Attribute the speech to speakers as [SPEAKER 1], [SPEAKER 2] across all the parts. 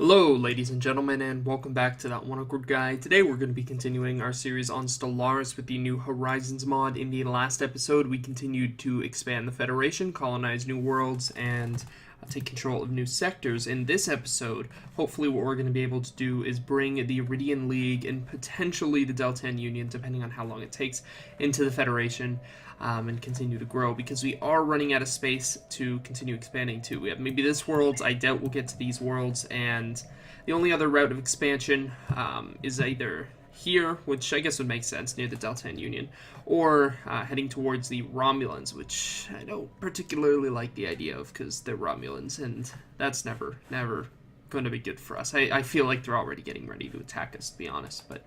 [SPEAKER 1] Hello, ladies and gentlemen, and welcome back to That One Awkward Guy. Today we're going to be continuing our series on Stellaris with the New Horizons mod. In the last episode, we continued to expand the Federation, colonize new worlds, and take control of new sectors. In this episode, hopefully what we're going to be able to do is bring the Iridian League and potentially the Deltan Union, depending on how long it takes, into the Federation. And continue to grow, because we are running out of space to continue expanding to. We have maybe this world, I doubt we'll get to these worlds, and the only other route of expansion is either here, which I guess would make sense, near the Deltan Union, or heading towards the Romulans, which I don't particularly like the idea of, because they're Romulans, and that's never going to be good for us. I feel like they're already getting ready to attack us, to be honest, but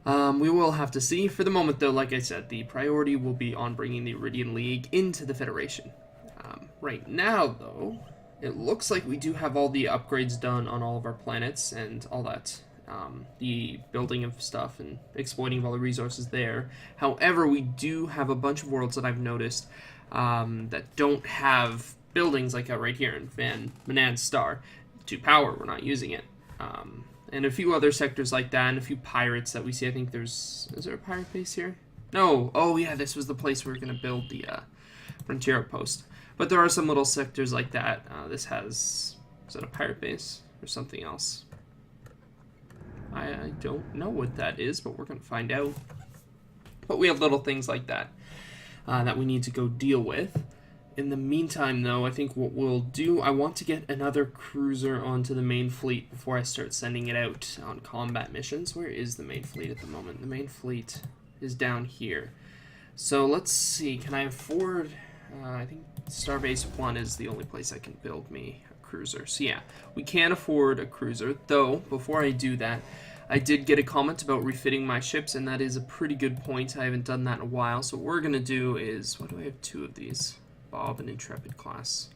[SPEAKER 1] we will have to see. For the moment, though, like I said, the priority will be on bringing the Iridian League into the Federation. Right now, though, it looks like we do have all the upgrades done on all of our planets and all that. The building of stuff and exploiting of all the resources there. However, we do have a bunch of worlds that I've noticed that don't have buildings like out right here in Van Manan's star. To power, we're not using it. And a few other sectors like that, and a few pirates that we see. I think is there a pirate base here? No. Oh, yeah, this was the place we were going to build the frontier outpost. But there are some little sectors like that. This has, is that a pirate base or something else? I don't know what that is, but we're going to find out. But we have little things like that that we need to go deal with. In the meantime, though, I think what we'll do, I want to get another cruiser onto the main fleet before I start sending it out on combat missions. Where is the main fleet at the moment? The main fleet is down here. So let's see, can I afford, I think Starbase 1 is the only place I can build me a cruiser. So yeah, we can afford a cruiser, though before I do that, I did get a comment about refitting my ships, and that is a pretty good point. I haven't done that in a while, so what we're going to do is, why do I have two of these? Bob and Intrepid class.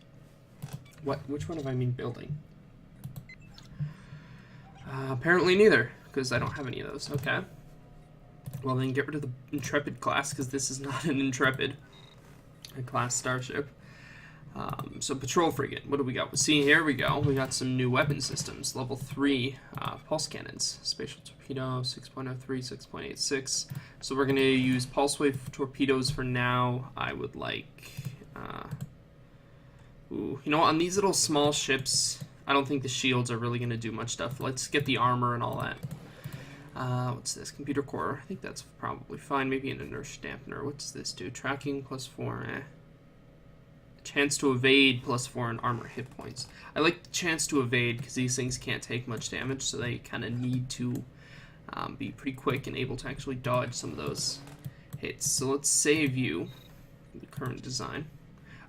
[SPEAKER 1] Which one have I been building? Apparently neither, because I don't have any of those. Okay. Well, then get rid of the Intrepid class, because this is not an Intrepid class starship. So Patrol Frigate, what do we got? See, here we go. We got some new weapon systems. Level 3 pulse cannons. Spatial torpedo, 6.03, 6.86. So we're going to use pulse wave torpedoes for now. I would like... ooh, you know, on these little small ships, I don't think the shields are really going to do much stuff. Let's get the armor and all that. What's this? Computer core. I think that's probably fine. Maybe an inertia dampener. What's this do? Tracking +4. Chance to evade +4 and armor hit points. I like the chance to evade because these things can't take much damage, so they kind of need to be pretty quick and able to actually dodge some of those hits. So let's save you the current design.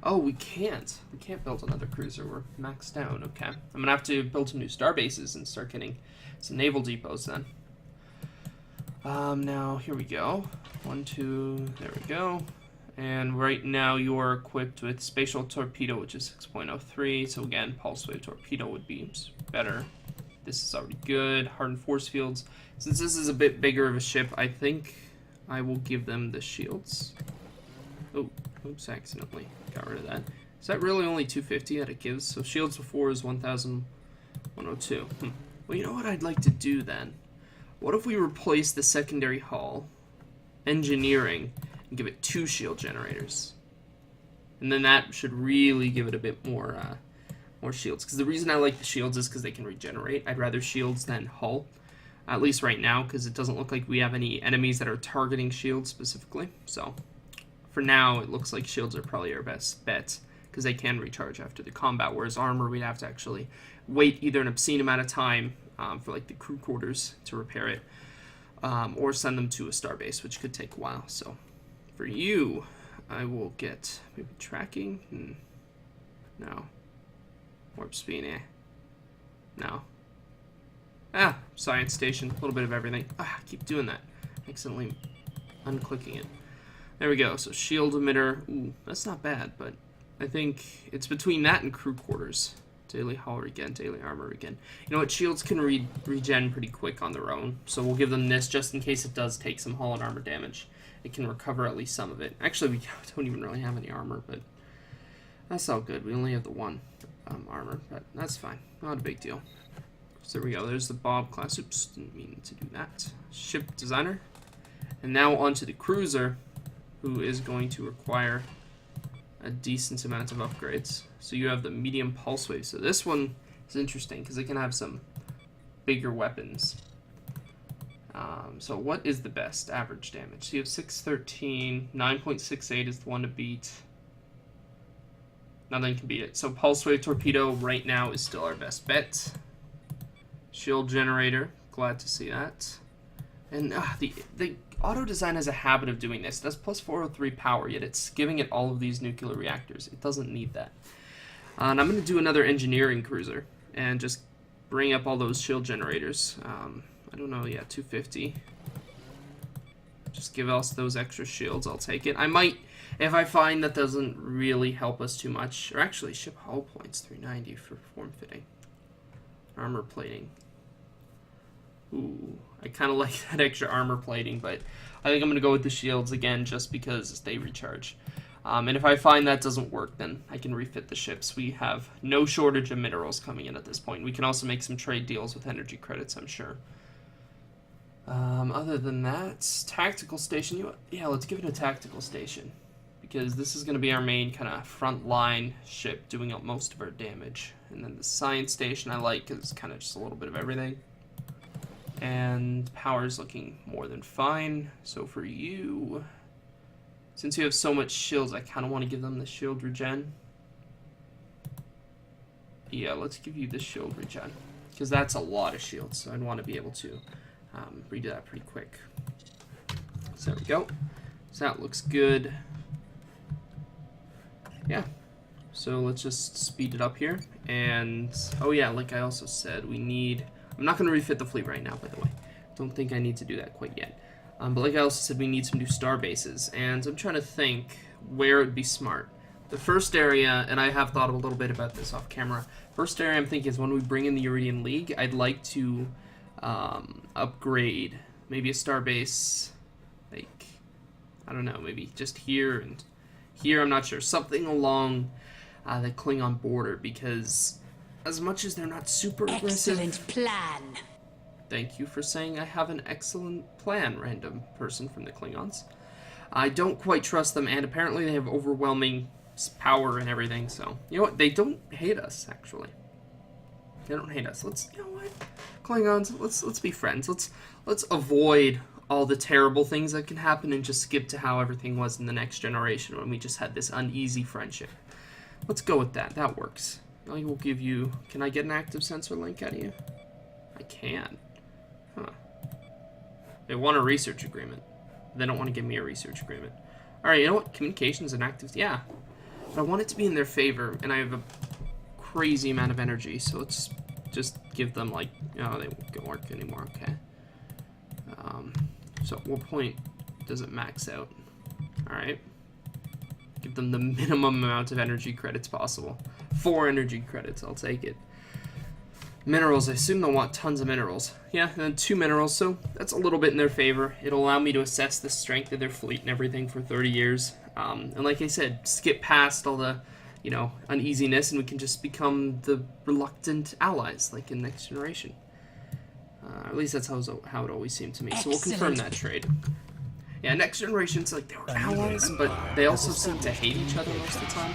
[SPEAKER 1] Oh, we can't. We can't build another cruiser. We're maxed out. Okay. I'm going to have to build some new star bases and start getting some naval depots then. Now, here we go. 1, 2, there we go. And right now you are equipped with Spatial Torpedo, which is 6.03. So again, Pulse Wave Torpedo would be better. This is already good. Hardened Force Fields. Since this is a bit bigger of a ship, I think I will give them the shields. Oh, oops, accidentally got rid of that. Is that really only 250 that it gives? So shields before is 1,102. Well, you know what I'd like to do then? What if we replace the secondary hull, engineering, and give it 2 shield generators? And then that should really give it a bit more shields. Because the reason I like the shields is because they can regenerate. I'd rather shields than hull, at least right now, because it doesn't look like we have any enemies that are targeting shields specifically. So for now, it looks like shields are probably our best bet, because they can recharge after the combat, whereas armor, we'd have to actually wait either an obscene amount of time for like the crew quarters to repair it, or send them to a starbase, which could take a while. So for you, I will get maybe tracking. No. Warp speed. No. Science station. A little bit of everything. I keep doing that. Accidentally unclicking it. There we go. So shield emitter. Ooh, that's not bad, but I think it's between that and crew quarters. Daily hull regen, daily armor regen. You know what? Shields can regen pretty quick on their own, so we'll give them this just in case it does take some hull and armor damage. It can recover at least some of it. Actually, we don't even really have any armor, but that's all good. We only have the one. armor, but that's fine. Not a big deal. So there we go. There's the Bob class. Oops, didn't mean to do that. Ship designer. And now onto the cruiser, who is going to require a decent amount of upgrades. So you have the medium pulse wave. So this one is interesting because it can have some bigger weapons. So what is the best average damage? So you have 613, 9.68 is the one to beat. Nothing can beat it. So pulse wave torpedo right now is still our best bet. Shield generator, glad to see that. And the auto design has a habit of doing this. It does plus 403 power, yet it's giving it all of these nuclear reactors. It doesn't need that. And I'm going to do another engineering cruiser and just bring up all those shield generators. I don't know, yeah, 250. Just give us those extra shields, I'll take it. I might, if I find that doesn't really help us too much, or actually ship hull points, 390 for form fitting. Armor plating. Ooh, I kind of like that extra armor plating, but I think I'm going to go with the shields again just because they recharge. And if I find that doesn't work, then I can refit the ships. We have no shortage of minerals coming in at this point. We can also make some trade deals with energy credits, I'm sure. Other than that, tactical station. Yeah, let's give it a tactical station, because this is going to be our main kind of front line ship doing up most of our damage. And then the science station I like because it's kind of just a little bit of everything. And power's looking more than fine. So for you, since you have so much shields, I kind of want to give them the shield regen. Yeah, let's give you the shield regen, because that's a lot of shields, so I'd want to be able to redo that pretty quick. So there we go. So that looks good. Yeah. So let's just speed it up here. And, oh yeah, like I also said, we need... I'm not going to refit the fleet right now, by the way. Don't think I need to do that quite yet. But like I also said, we need some new star bases. And I'm trying to think where it would be smart. The first area, and I have thought a little bit about this off camera, first area I'm thinking is when we bring in the Uridian League, I'd like to upgrade maybe a star base, like, I don't know, maybe just here and here, I'm not sure. Something along the Klingon border, because as much as they're not super aggressive...
[SPEAKER 2] Excellent plan.
[SPEAKER 1] Thank you for saying I have an excellent plan, random person from the Klingons. I don't quite trust them, and apparently they have overwhelming power and everything, so... You know what? They don't hate us, actually. They don't hate us. Let's, you know what? Klingons, let's be friends. Let's avoid all the terrible things that can happen and just skip to how everything was in the next generation when we just had this uneasy friendship. Let's go with that. That works. I will give you... Can I get an active sensor link out of you? I can. Huh. They want a research agreement. They don't want to give me a research agreement. Alright, you know what? Communications and active... Yeah. But I want it to be in their favor, and I have a crazy amount of energy, so let's just give them, like... Oh, they won't work anymore. Okay. So at what point does it max out? Alright. Give them the minimum amount of energy credits possible. 4 energy credits, I'll take it. Minerals, I assume they'll want tons of minerals. Yeah, and then 2 minerals, so that's a little bit in their favor. It'll allow me to assess the strength of their fleet and everything for 30 years. And like I said, skip past all the, you know, uneasiness, and we can just become the reluctant allies, like in Next Generation. At least that's how it always seemed to me. So we'll confirm that trade. Yeah, Next Generation's like, they were allies, but they also seem to hate each other most of the time.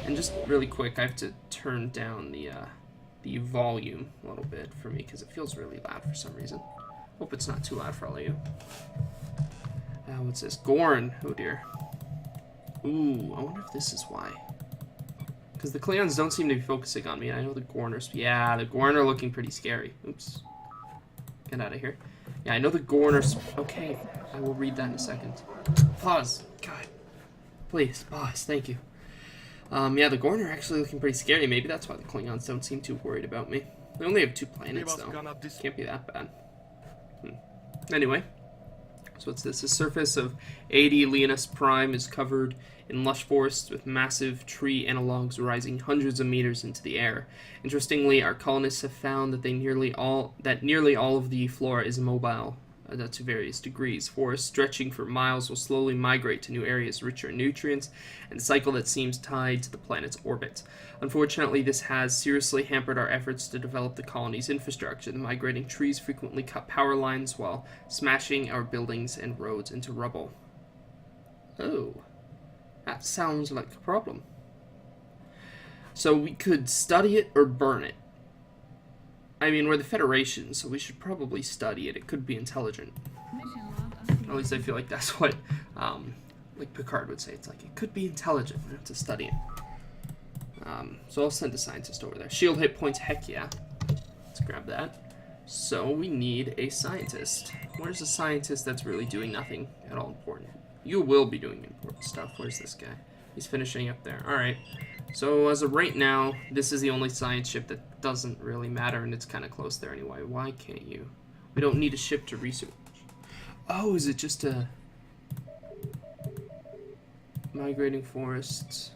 [SPEAKER 1] And just really quick, I have to turn down the volume a little bit for me, because it feels really loud for some reason. Hope it's not too loud for all of you. What's this? Gorn. Oh dear. Ooh, I wonder if this is why. Because the Klingons don't seem to be focusing on me, and I know the Gorn are... Yeah, the Gorn are looking pretty scary. Oops. Get out of here. Yeah, I know the Gorn are... Okay, I will read that in a second. Pause. God. Please, pause. Thank you. Yeah, the Gorn are actually looking pretty scary. Maybe that's why the Klingons don't seem too worried about me. They only have 2 planets, though. Can't be that bad. Anyway. So what's this? The surface of 80 Leonis Prime is covered in lush forests with massive tree analogs rising hundreds of meters into the air. Interestingly, our colonists have found that nearly all of the flora is immobile, to various degrees. Forests stretching for miles will slowly migrate to new areas richer in nutrients, and a cycle that seems tied to the planet's orbit. Unfortunately, this has seriously hampered our efforts to develop the colony's infrastructure. The migrating trees frequently cut power lines while smashing our buildings and roads into rubble. Oh, that sounds like a problem. So we could study it or burn it. I mean, we're the Federation, so we should probably study it. It could be intelligent. At least I feel like that's what, like Picard would say. It's like, it could be intelligent. We have to study it. So I'll send a scientist over there. Shield hit points, heck yeah. Let's grab that. So we need a scientist. Where's a scientist that's really doing nothing at all important? You will be doing important stuff. Where's this guy? He's finishing up there. Alright. So as of right now, this is the only science ship that doesn't really matter, and it's kind of close there anyway. Why can't you? We don't need a ship to research. Oh, is it just a... migrating forests?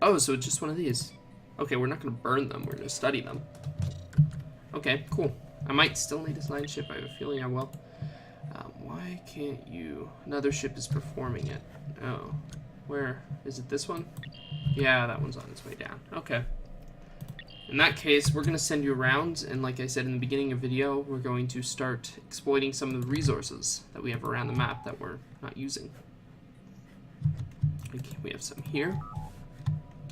[SPEAKER 1] Oh, so it's just one of these. Okay, we're not going to burn them. We're going to study them. Okay, cool. I might still need a science ship. I have a feeling I will. Why can't you... Another ship is performing it. Oh. Where? Is it this one? Yeah, that one's on its way down. Okay. In that case, we're going to send you around, and like I said in the beginning of the video, we're going to start exploiting some of the resources that we have around the map that we're not using. Okay, we have some here.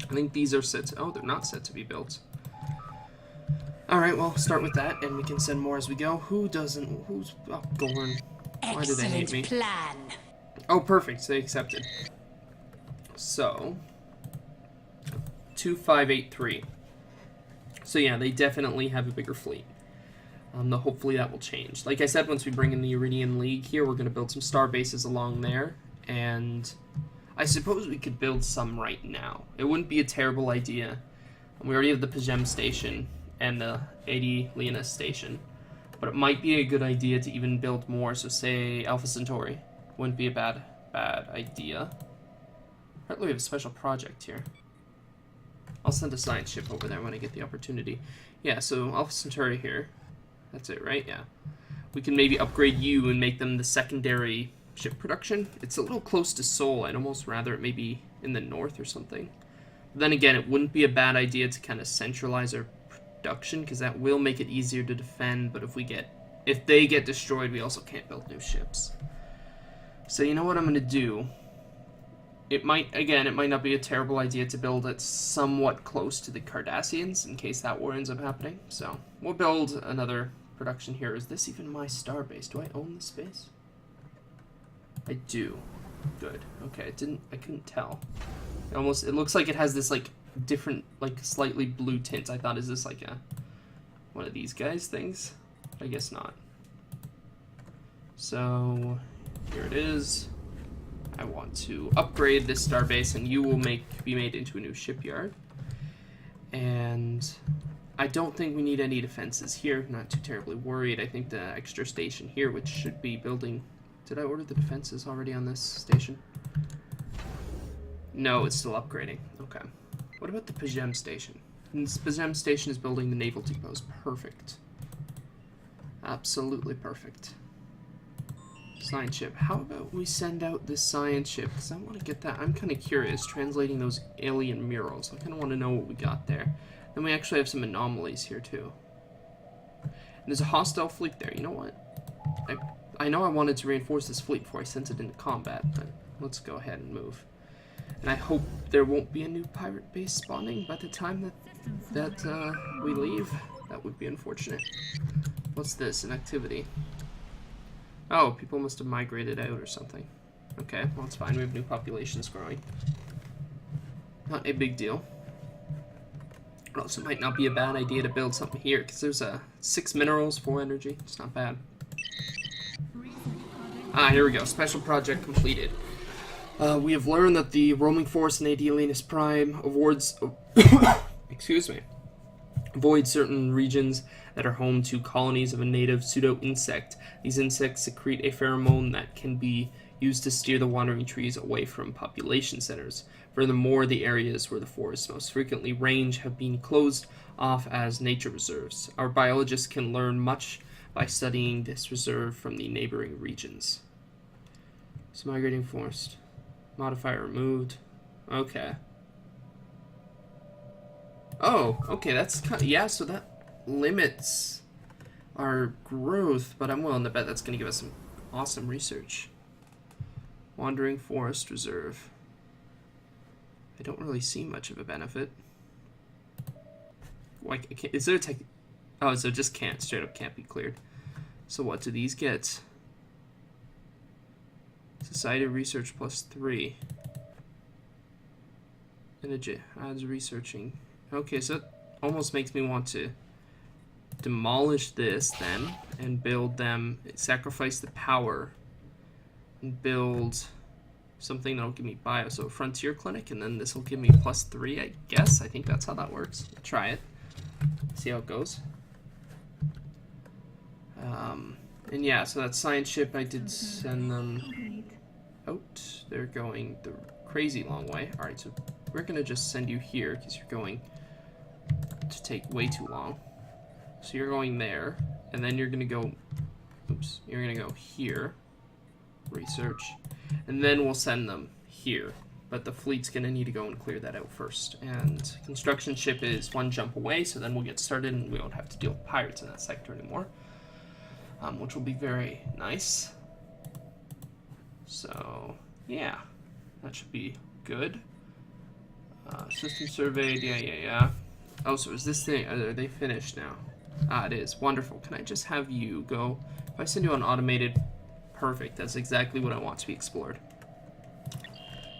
[SPEAKER 1] I think these are set to... Oh, they're not set to be built. Alright, well, start with that, and we can send more as we go. Who doesn't... Who's... Oh, Gorn. Why do they hate me?
[SPEAKER 2] Plan.
[SPEAKER 1] Oh, perfect. They accepted. So... 2583. So yeah, they definitely have a bigger fleet. Hopefully that will change. Like I said, once we bring in the Iridian League here, we're going to build some star bases along there, and I suppose we could build some right now. It wouldn't be a terrible idea. We already have the Pajem station and the 80 Leonis station, but it might be a good idea to even build more. So say Alpha Centauri wouldn't be a bad idea. Apparently we have a special project here. I'll send a science ship over there when I get the opportunity. Yeah, so Alpha Centauri here. That's it, right? Yeah. We can maybe upgrade you and make them the secondary ship production. It's a little close to Sol. I'd almost rather it maybe in the north or something. But then again, it wouldn't be a bad idea to kind of centralize our production, because that will make it easier to defend, but if they get destroyed, we also can't build new ships. So you know what I'm going to do? It might not be a terrible idea to build it somewhat close to the Cardassians, in case that war ends up happening. So, we'll build another production here. Is this even my starbase? Do I own this space? I do. Good. Okay, I couldn't tell. It looks like it has this, like, different, like, slightly blue tint. I thought, is this, like, one of these guys' things? I guess not. So, here it is. I want to upgrade this starbase, and you will be made into a new shipyard. And I don't think we need any defenses here. Not too terribly worried. I think the extra station here, which should be building... Did I order the defenses already on this station? No, it's still upgrading. Okay. What about the Pajem station? And this Pajem station is building the naval depots. Perfect. Absolutely perfect. Science ship. How about we send out this science ship? Because I want to get that. I'm kind of curious, translating those alien murals. I kind of want to know what we got there. Then we actually have some anomalies here, too. And there's a hostile fleet there. You know what? I know I wanted to reinforce this fleet before I sent it into combat, but let's go ahead and move. And I hope there won't be a new pirate base spawning by the time that we leave. That would be unfortunate. What's this? An activity. Oh, people must have migrated out or something. Okay, well, it's fine. We have new populations growing. Not a big deal. It also might not be a bad idea to build something here, because there's 6 minerals, 4 energy. It's not bad. Ah, here we go. Special project completed. We have learned that the roaming force in AD Leonis Prime avoids... excuse me. Avoid certain regions that are home to colonies of a native pseudo-insect. These insects secrete a pheromone that can be used to steer the wandering trees away from population centers. Furthermore, the areas where the forests most frequently range have been closed off as nature reserves. Our biologists can learn much by studying this reserve from the neighboring regions. So migrating forced. Modifier removed. Okay. Oh, okay, that's kind of, yeah, so that limits our growth, but I'm willing to bet that's going to give us some awesome research. Wandering Forest Reserve. I don't really see much of a benefit. Why, is there a tech... Oh, so it just can't, straight up can't be cleared. So what do these get? Society Research +3. Energy adds researching. Okay, so that almost makes me want to demolish this then and build them, sacrifice the power and build something that'll give me bio. So Frontier Clinic, and then this will give me +3, I guess. I think that's how that works. Try it. See how it goes. And yeah, so that science ship, I did send them out. They're going the crazy long way. Alright, so we're going to just send you here because you're going to take way too long. So you're going there, and then you're going to go, oops, you're going to go here, research, and then we'll send them here. But the fleet's going to need to go and clear that out first. And construction ship is one jump away, so then we'll get started and we won't have to deal with pirates in that sector anymore. Which will be very nice. So, yeah, that should be good. System surveyed, yeah. Oh, so is this thing, are they finished now? Ah, it is. Wonderful. Can I just have you go, if I send you on automated, perfect, that's exactly what I want to be explored.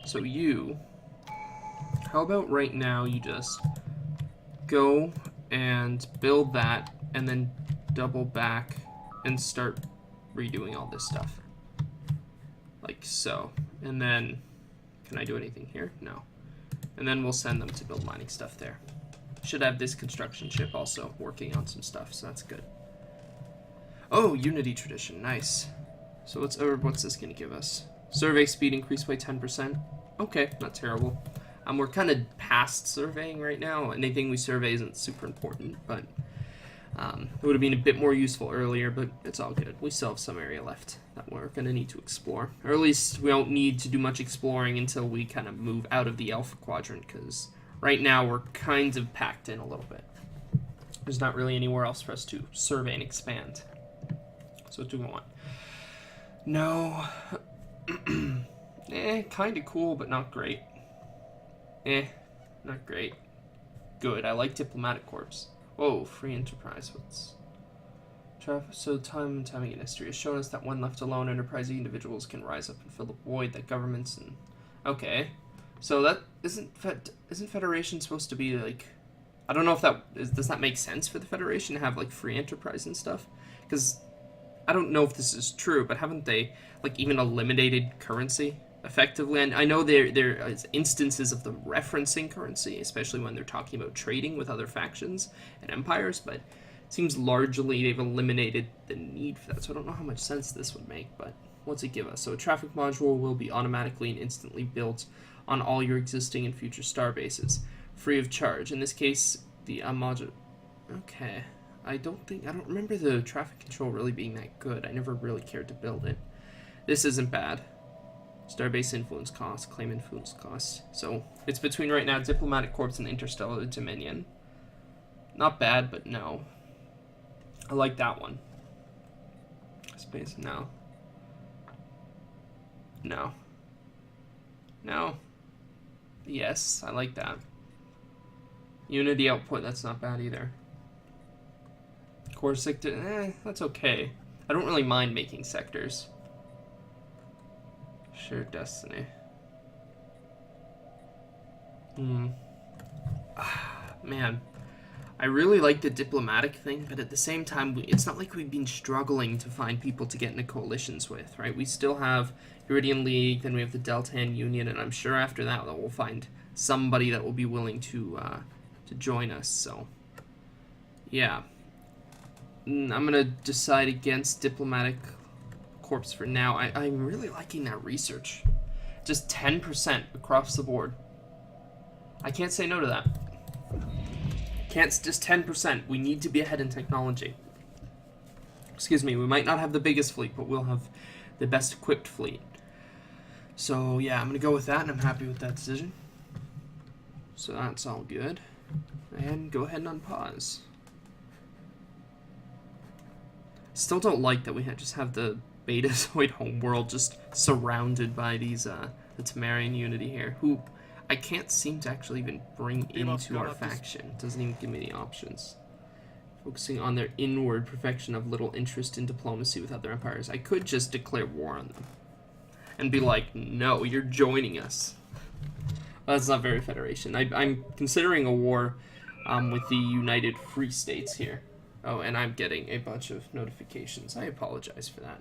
[SPEAKER 1] So you, how about right now you just go and build that and then double back and start redoing all this stuff. Like so. And then, can I do anything here? No. And then we'll send them to build mining stuff there. Should have this construction ship also working on some stuff, so that's good. Oh, Unity Tradition, nice. So what's this gonna give us? Survey speed increased by 10%. Okay, not terrible. We're kind of past surveying right now. Anything we survey isn't super important, but it would have been a bit more useful earlier, but it's all good. We still have some area left that we're going to need to explore. Or at least we don't need to do much exploring until we kind of move out of the Alpha Quadrant, because right now we're kind of packed in a little bit. There's not really anywhere else for us to survey and expand. So what do we want? No. Kind of cool, but not great. Not great. Good, I like Diplomatic Corps. Whoa, free enterprise. What's... So time and timing in history has shown us that when left alone, enterprising individuals can rise up and fill the void that governments and... Okay. So that... Isn't Federation supposed to be, like... I don't know if that... Does that make sense for the Federation to have, like, free enterprise and stuff? Because I don't know if this is true, but haven't they, like, even eliminated currency effectively? And I know there is instances of them referencing currency, especially when they're talking about trading with other factions and empires, but it seems largely they've eliminated the need for that. So I don't know how much sense this would make, but what's it give us? So a traffic module will be automatically and instantly built on all your existing and future star bases, free of charge. In this case, the module... Okay. I don't remember the traffic control really being that good. I never really cared to build it. This isn't bad. Starbase influence cost, claim influence cost. So it's between right now Diplomatic Corps and Interstellar Dominion. Not bad, but no. I like that one. Space, no. No. No. Yes, I like that. Unity output, that's not bad either. Core sector, that's okay. I don't really mind making sectors. Shared destiny. Man, I really like the diplomatic thing, but at the same time, it's not like we've been struggling to find people to get into coalitions with, right? We still have Iridian League, then we have the Deltan Union, and I'm sure after that we'll find somebody that will be willing to join us. So, yeah, I'm gonna decide against diplomatic corps for now. I'm really liking that research. Just 10% across the board. I can't say no to that. Can't, just 10%. We need to be ahead in technology. Excuse me, we might not have the biggest fleet, but we'll have the best equipped fleet. So yeah, I'm going to go with that, and I'm happy with that decision. So that's all good. And go ahead and unpause. Still don't like that we just have the Betazoid homeworld just surrounded by these, the Temerian Unity here, who I can't seem to actually even bring into our faction. It doesn't even give me the options. Focusing on their inward perfection of little interest in diplomacy with other empires. I could just declare war on them and be like, no, you're joining us. Well, that's not very Federation. I'm considering a war with the United Free States here. Oh, and I'm getting a bunch of notifications. I apologize for that.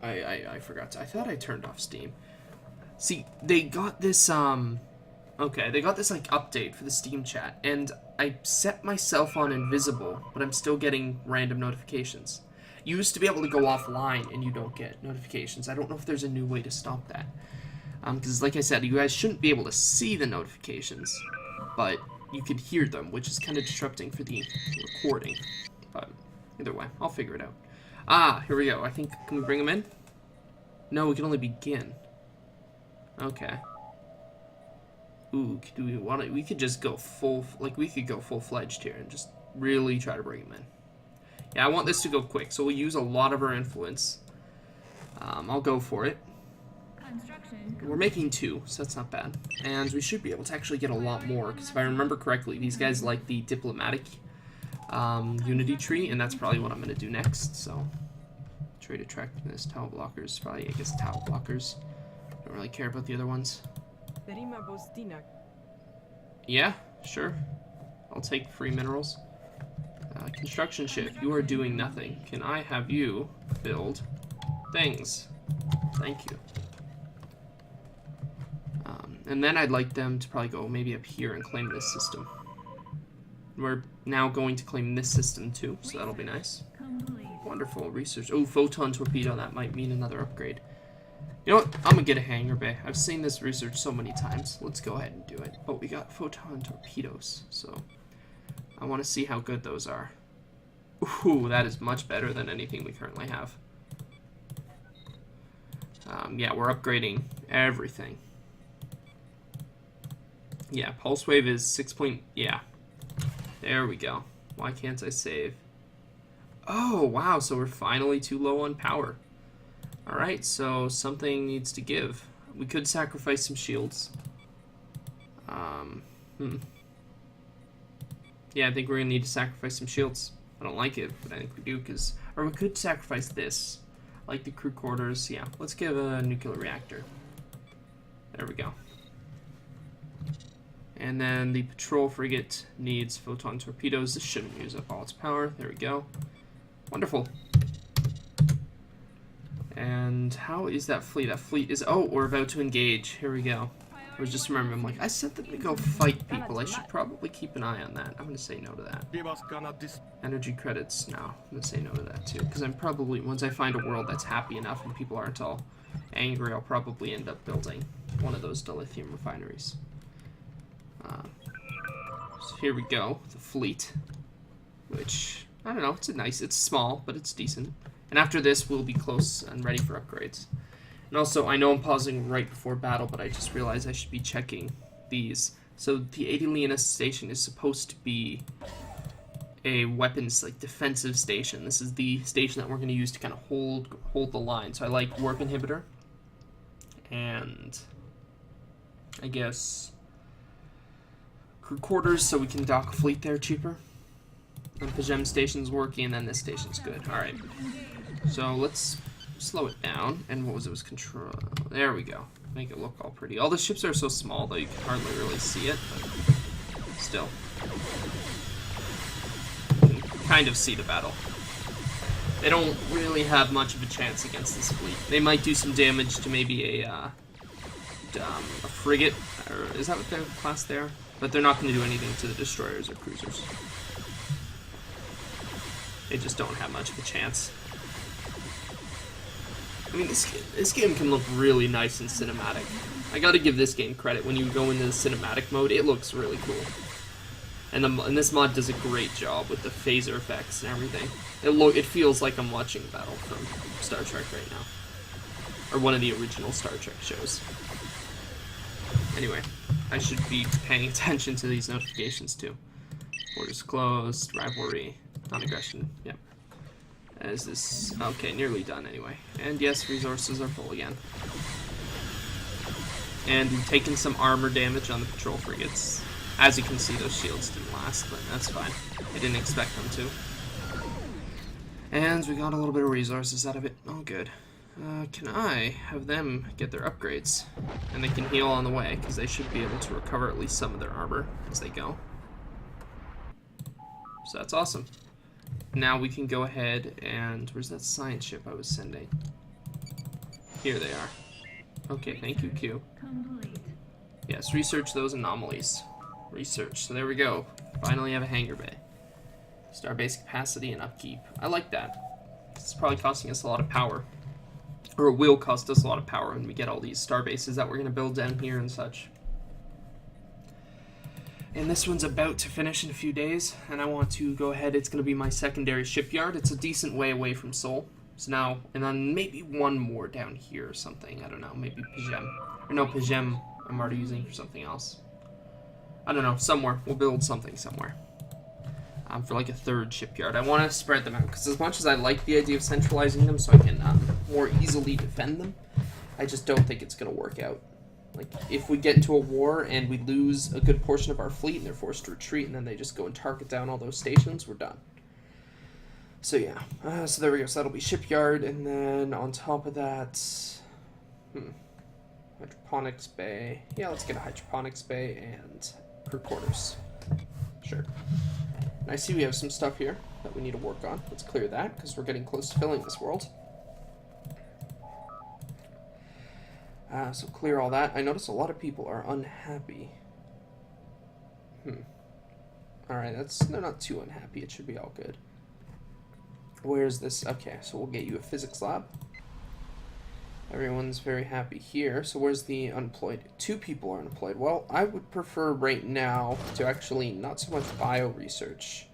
[SPEAKER 1] I forgot to, I thought I turned off Steam. See, they got this, okay, they got this, like, update for the Steam chat, and I set myself on invisible, but I'm still getting random notifications. You used to be able to go offline and you don't get notifications. I don't know if there's a new way to stop that. Because, like I said, you guys shouldn't be able to see the notifications, but you could hear them, which is kind of disrupting for the recording. But either way, I'll figure it out. Ah, here we go. I think, can we bring them in? No, we can only begin. Okay. Ooh, do we want to? We could just go full, like, we could go full-fledged here and just really try to bring them in. Yeah, I want this to go quick, so we'll use a lot of our influence. I'll go for it. We're making 2, so that's not bad. And we should be able to actually get a lot more, because if I remember correctly, these guys like the diplomatic unity tree, and that's probably what I'm going to do next, so. Trade attractiveness, towel blockers, probably, I guess, towel blockers. Don't really care about the other ones. Yeah, sure. I'll take free minerals. Construction ship, you are doing nothing. Can I have you build things? Thank you. And then I'd like them to probably go maybe up here and claim this system. We're now going to claim this system too, so that'll be nice. Wonderful research. Oh, photon torpedo, that might mean another upgrade. You know what? I'm gonna get a hangar bay. I've seen this research so many times. Let's go ahead and do it. But we got photon torpedoes, so I want to see how good those are. Ooh, that is much better than anything we currently have. Yeah, we're upgrading everything. Yeah, pulse wave is 6 point... Yeah. There we go. Why can't I save? Oh, wow, so we're finally too low on power. Alright, so something needs to give. We could sacrifice some shields. Yeah, I think we're going to need to sacrifice some shields. I don't like it, but I think we do, because... Or we could sacrifice this. Like the crew quarters. Yeah, let's give a nuclear reactor. There we go. And then the patrol frigate needs photon torpedoes. This shouldn't use up all its power. There we go. Wonderful. And how is that fleet? That fleet is... Oh, we're about to engage. Here we go. I was just remembering, I'm like, I said that we go fight people. I should probably keep an eye on that. I'm going to say no to that. Energy credits. No, I'm going to say no to that too. Because I'm probably... Once I find a world that's happy enough and people aren't all angry, I'll probably end up building one of those dilithium refineries. So here we go. The fleet. Which... I don't know, it's small, but it's decent. And after this, we'll be close and ready for upgrades. And also, I know I'm pausing right before battle, but I just realized I should be checking these. So the Adeliana station is supposed to be a weapons, like, defensive station. This is the station that we're going to use to kind of hold the line. So I like warp inhibitor. And I guess crew quarters, so we can dock a fleet there cheaper. And Pajem station's working, and then this station's good. Alright. So let's slow it down. And what was it? Was control. There we go. Make it look all pretty. All the ships are so small that you can hardly really see it, but still. You can kind of see the battle. They don't really have much of a chance against this fleet. They might do some damage to maybe a frigate, or is that what their class they are? But they're not going to do anything to the destroyers or cruisers. They just don't have much of a chance. I mean, this game can look really nice and cinematic. I gotta give this game credit. When you go into the cinematic mode, it looks really cool. And this mod does a great job with the phaser effects and everything. It feels like I'm watching a battle from Star Trek right now. Or one of the original Star Trek shows. Anyway, I should be paying attention to these notifications too. Borders closed, rivalry, non-aggression, yep. Is this... okay, nearly done anyway. And yes, resources are full again. And we've taken some armor damage on the patrol frigates. As you can see, those shields didn't last, but that's fine. I didn't expect them to. And we got a little bit of resources out of it. Oh, good. Can I have them get their upgrades? And they can heal on the way, because they should be able to recover at least some of their armor as they go. So that's awesome. Now we can go ahead and... where's that science ship I was sending? Here they are. Okay, thank you, Q. Yes, research those anomalies. Research. So there we go. Finally have a hangar bay. Starbase capacity and upkeep. I like that. It's probably costing us a lot of power. Or it will cost us a lot of power when we get all these starbases that we're going to build down here and such. And this one's about to finish in a few days, and I want to go ahead. It's going to be my secondary shipyard. It's a decent way away from Seoul. So now, and then maybe one more down here or something. I don't know. Maybe Pajem. Or no, Pajem I'm already using for something else. I don't know. Somewhere. We'll build something somewhere. For like a third shipyard. I want to spread them out, because as much as I like the idea of centralizing them so I can more easily defend them, I just don't think it's going to work out. Like, if we get into a war and we lose a good portion of our fleet and they're forced to retreat and then they just go and target down all those stations, we're done. So yeah, so there we go. So that'll be shipyard, and then on top of that, hydroponics bay. Yeah, let's get a hydroponics bay and crew quarters. Sure. And I see we have some stuff here that we need to work on. Let's clear that, because we're getting close to filling this world. So clear all that. I notice a lot of people are unhappy. Alright, they're not too unhappy. It should be all good. Where's this? Okay, so we'll get you a physics lab. Everyone's very happy here. So where's the unemployed? 2 people are unemployed. Well, I would prefer right now to actually not so much bio research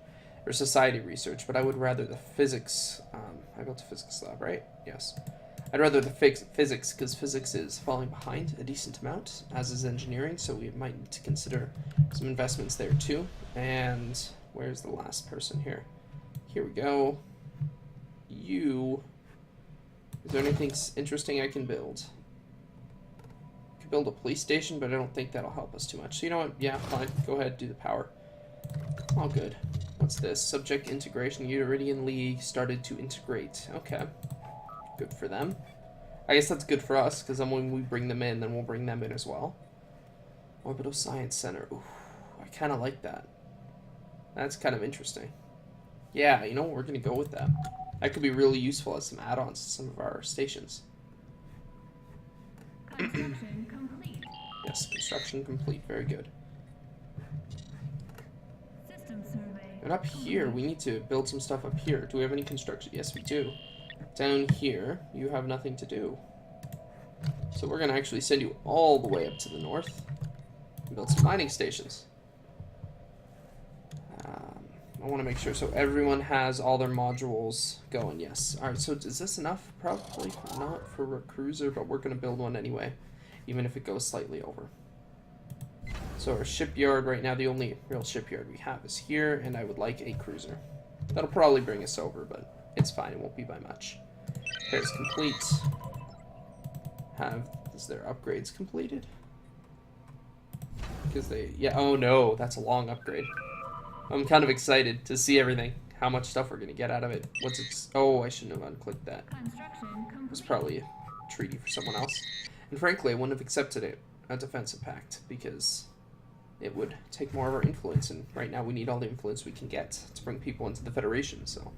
[SPEAKER 1] or society research, but I would rather the physics. I built a physics lab, right? Yes. I'd rather the physics, because physics is falling behind a decent amount, as is engineering, so we might need to consider some investments there too. And where's the last person here? Here we go. You... is there anything interesting I can build? I could build a police station, but I don't think that'll help us too much. So you know what? Yeah, fine. Go ahead, do the power. All good. What's this? Subject integration. Uridian League started to integrate. Okay. Good for them. I guess that's good for us, because then when we bring them in, then we'll bring them in as well. Orbital Science Center. Ooh, I kind of like that. That's kind of interesting. Yeah, you know what? We're going to go with that. That could be really useful as some add-ons to some of our stations.
[SPEAKER 2] Construction complete.
[SPEAKER 1] Yes, construction complete. Very good.
[SPEAKER 2] System survey.
[SPEAKER 1] And up here, we need to build some stuff up here. Do we have any construction? Yes, we do. Down here, you have nothing to do. So we're going to actually send you all the way up to the north and build some mining stations. I want to make sure, so everyone has all their modules going, yes. Alright, so is this enough? Probably not for a cruiser, but we're going to build one anyway, even if it goes slightly over. So our shipyard right now, the only real shipyard we have is here, and I would like a cruiser. That'll probably bring us over, but it's fine, it won't be by much. Repairs complete. Is their upgrades completed? Because oh no, that's a long upgrade. I'm kind of excited to see everything, how much stuff we're going to get out of it. Oh, I shouldn't have unclicked that. It was probably a treaty for someone else. And frankly, I wouldn't have accepted it, a defensive pact, because it would take more of our influence, and right now we need all the influence we can get to bring people into the Federation, so...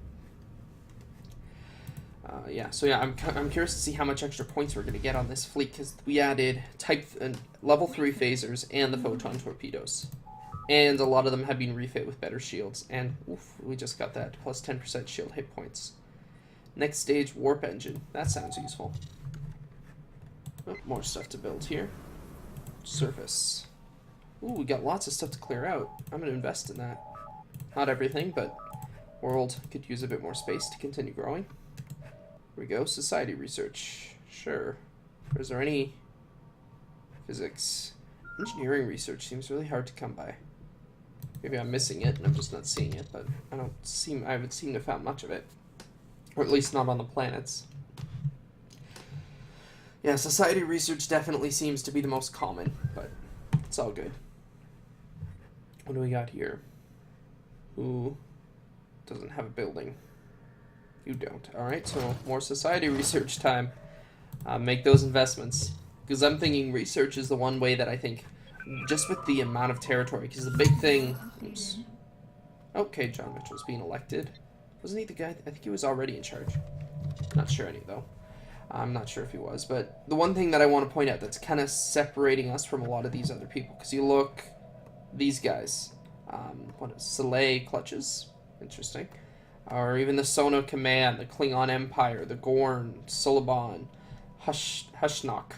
[SPEAKER 1] I'm curious to see how much extra points we're going to get on this fleet, because we added level 3 phasers and the photon torpedoes. And a lot of them have been refit with better shields, and oof, we just got that plus 10% shield hit points. Next stage, warp engine. That sounds useful. Oh, more stuff to build here. Surface. Ooh, we got lots of stuff to clear out. I'm gonna invest in that. Not everything, but world could use a bit more space to continue growing. Here we go. Society research. Sure. Is there any physics? Engineering research seems really hard to come by. Maybe I'm missing it and I'm just not seeing it, but I haven't seemed to have found much of it. Or at least not on the planets. Yeah, society research definitely seems to be the most common, but it's all good. What do we got here? Who doesn't have a building? You don't. Alright, so more society research time. Make those investments. Because I'm thinking research is the one way that I think, just with the amount of territory, because the big thing... Oops. Okay, John Mitchell's being elected. Wasn't he the guy? I think he was already in charge. Not sure any, though. I'm not sure if he was. But the one thing that I want to point out that's kind of separating us from a lot of these other people, because you look... These guys. What is Soleil Clutches? Interesting. Or even the Sono Command, the Klingon Empire, the Gorn, Suliban, Hushnok.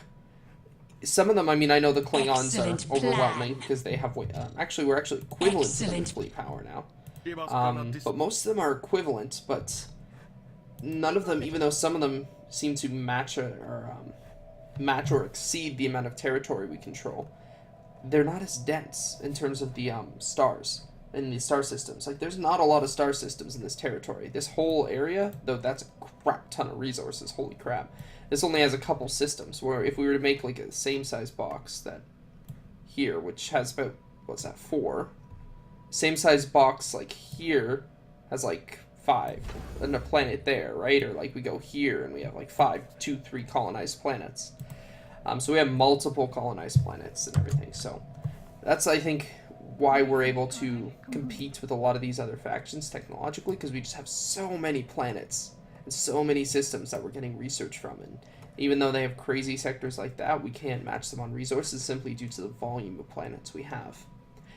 [SPEAKER 1] Some of them, I mean, I know the Klingons are overwhelming because they have... actually, we're actually equivalent to them in fleet power now. But most of them are equivalent, but none of them, even though some of them seem to match or exceed the amount of territory we control, they're not as dense in terms of the stars in the star systems. Like, there's not a lot of star systems in this territory. This whole area, though that's a crap ton of resources, holy crap. This only has a couple systems, where if we were to make like a same size box that here, which has about, what's that, 4. Same size box like here has like 5, and a planet there, right? Or like we go here and we have like 2, 3 colonized planets. So we have multiple colonized planets and everything. So that's, I think, why we're able to compete with a lot of these other factions technologically, because we just have so many planets and so many systems that we're getting research from. And even though they have crazy sectors like that, we can't match them on resources simply due to the volume of planets we have.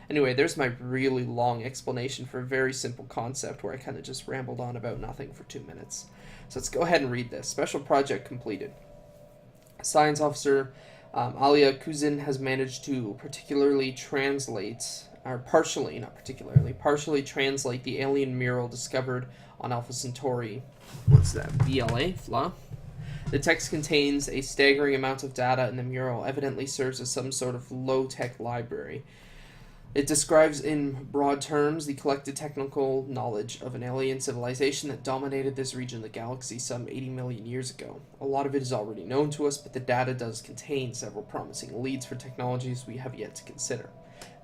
[SPEAKER 1] Anyway, there's my really long explanation for a very simple concept where I kind of just rambled on about nothing for 2 minutes. So let's go ahead and read this. Special project completed. Science officer Alia Kuzin has managed to partially translate the alien mural discovered on Alpha Centauri. What's that? VLA? FLA? The text contains a staggering amount of data, and the mural evidently serves as some sort of low-tech library. It describes in broad terms the collected technical knowledge of an alien civilization that dominated this region of the galaxy some 80 million years ago. A lot of it is already known to us, but the data does contain several promising leads for technologies we have yet to consider.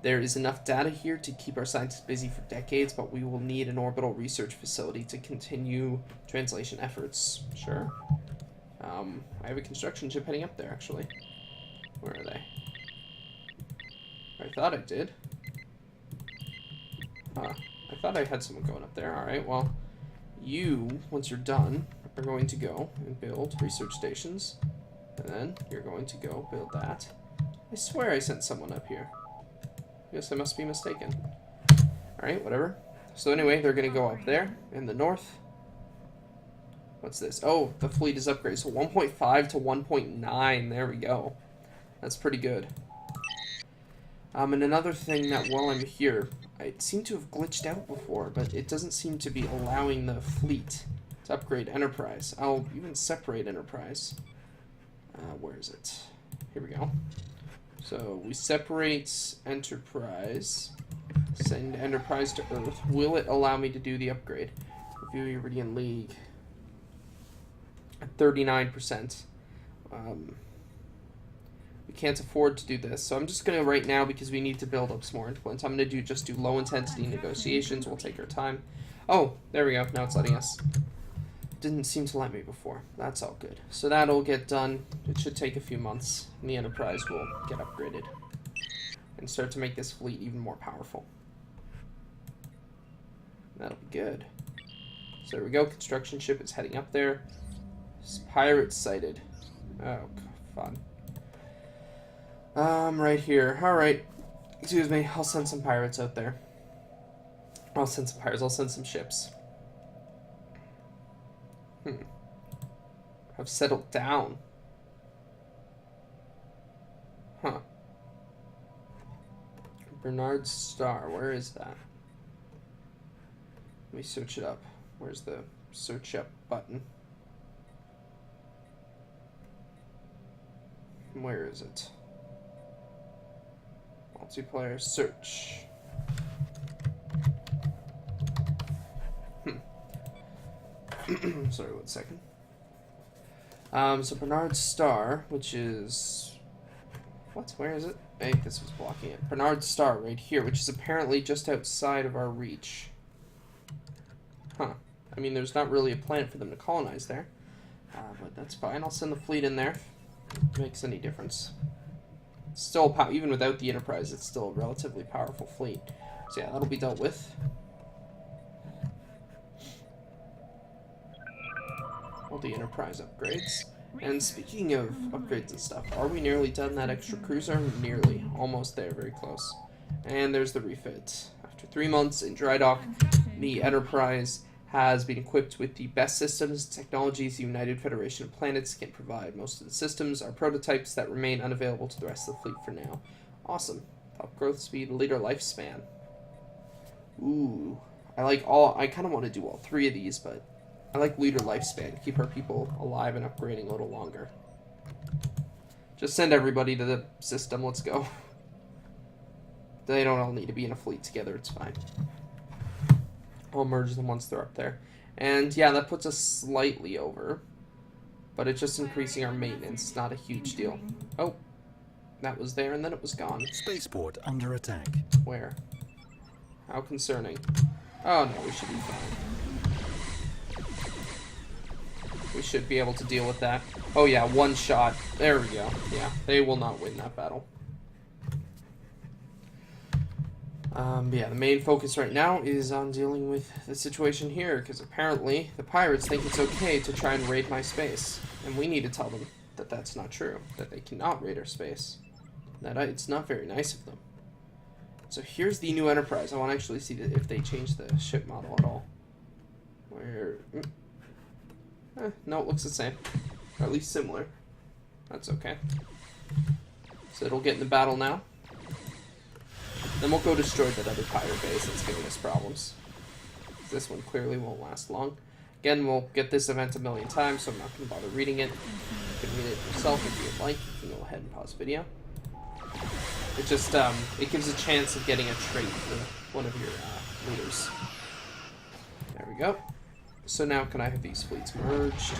[SPEAKER 1] There is enough data here to keep our scientists busy for decades, but we will need an orbital research facility to continue translation efforts. Sure. I have a construction ship heading up there, actually. Where are they? I thought I did. I thought I had someone going up there. Alright, well, you, once you're done, are going to go and build research stations. And then you're going to go build that. I swear I sent someone up here. I guess I must be mistaken. Alright, whatever. So anyway, they're going to go up there in the north. What's this? Oh, the fleet is upgraded. So 1.5 to 1.9. There we go. That's pretty good. And another thing that while I'm here, it seemed to have glitched out before, but it doesn't seem to be allowing the fleet to upgrade Enterprise. I'll even separate Enterprise. Where is it? Here we go. So we separate Enterprise, send Enterprise to Earth. Will it allow me to do the upgrade? Review Iridian League. At 39%. We can't afford to do this, so I'm just going to right now, because we need to build up some more influence, I'm going to just do low intensity negotiations. We'll take our time. Oh, there we go. Now it's letting us. Didn't seem to let me before. That's all good. So that'll get done. It should take a few months, and the Enterprise will get upgraded and start to make this fleet even more powerful. That'll be good. So there we go. Construction ship is heading up there. Pirates sighted. Oh, fun. Right here. Alright. Excuse me. I'll send some pirates out there. I'll send some ships. Have settled down. Huh. Bernard Star, where is that? Let me search it up. Where's the search up button? Where is it? Multiplayer search. Sorry, 1 second. So Bernard Star, which is... What? Where is it? I think this was blocking it. Bernard Star right here, which is apparently just outside of our reach. Huh. I mean, there's not really a planet for them to colonize there. But that's fine. I'll send the fleet in there. If it makes any difference. It's still, even without the Enterprise, it's still a relatively powerful fleet. So yeah, that'll be dealt with. All the Enterprise upgrades. And speaking of upgrades and stuff, are we nearly done that extra cruiser? Nearly. Almost there, very close. And there's the refit. After 3 months in dry dock, the Enterprise has been equipped with the best systems and technologies the United Federation of Planets can provide. Most of the systems are prototypes that remain unavailable to the rest of the fleet for now. Awesome. Top growth speed, later lifespan. Ooh. I kind of want to do all 3 of these, but I like leader lifespan to keep our people alive and upgrading a little longer. Just send everybody to the system. Let's go. They don't all need to be in a fleet together. It's fine. I'll merge them once they're up there. And yeah, that puts us slightly over. But it's just increasing our maintenance. It's not a huge deal. Oh. That was there and then it was gone.
[SPEAKER 3] Spaceport under attack.
[SPEAKER 1] Where? How concerning. Oh no, we should be fine. We should be able to deal with that. Oh yeah, 1 shot. There we go. Yeah, they will not win that battle. Yeah, the main focus right now is on dealing with the situation here, because apparently the pirates think it's okay to try and raid my space. And we need to tell them that that's not true, that they cannot raid our space. That it's not very nice of them. So here's the new Enterprise. I want to actually see if they change the ship model at all. Where... no, it looks the same. Or at least similar. That's okay. So it'll get in the battle now. Then we'll go destroy that other pirate base that's giving us problems. This one clearly won't last long. Again, we'll get this event a million times, so I'm not going to bother reading it. You can read it yourself if you would like. You can go ahead and pause the video. It just, it gives a chance of getting a trait for one of your leaders. There we go. So now can I have these fleets merged?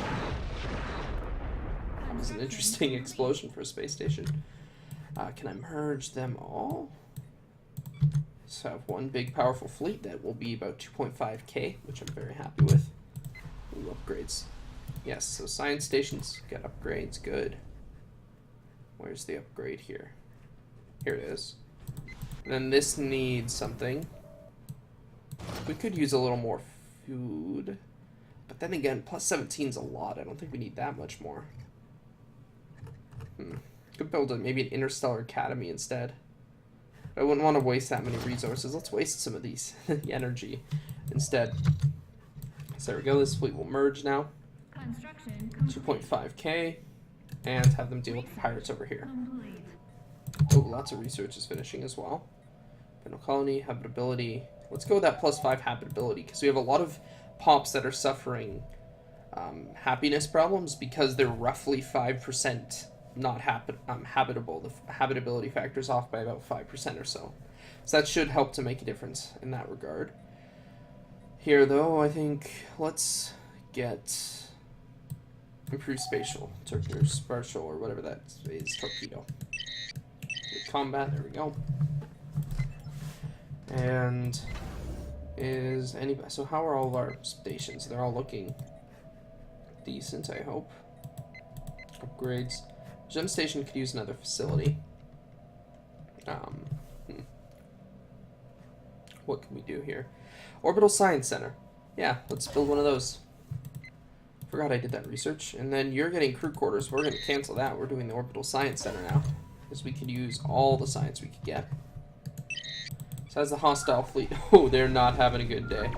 [SPEAKER 1] That was an interesting explosion for a space station. Can I merge them all? So I have one big powerful fleet that will be about 2.5k, which I'm very happy with. Ooh, upgrades. Yes, so science stations get upgrades, good. Where's the upgrade here? Here it is. And then this needs something. We could use a little more food. But then again, plus 17 is a lot. I don't think we need that much more. Could build maybe an interstellar academy instead. I wouldn't want to waste that many resources. Let's waste some of these energy instead. So there we go. This fleet will merge now. 2.5k. And have them deal with the pirates over here. Oh, lots of research is finishing as well. Final colony, habitability. Let's go with that +5 habitability, because we have a lot of pops that are suffering happiness problems because they're roughly 5% not habitable. The habitability factor is off by about 5% or so. So that should help to make a difference in that regard. Here, though, I think let's get improved spatial, or spatial, or whatever that is, torpedo. Combat, there we go. And is anybody, so how are all of our stations? They're all looking decent, I hope. Upgrades. Gem station could use another facility. What can we do here? Orbital Science Center. Yeah, let's build one of those. Forgot I did that research. And then you're getting crew quarters. We're going to cancel that. We're doing the Orbital Science Center now, because we could use all the science we could get. So as the hostile fleet, oh, they're not having a good day.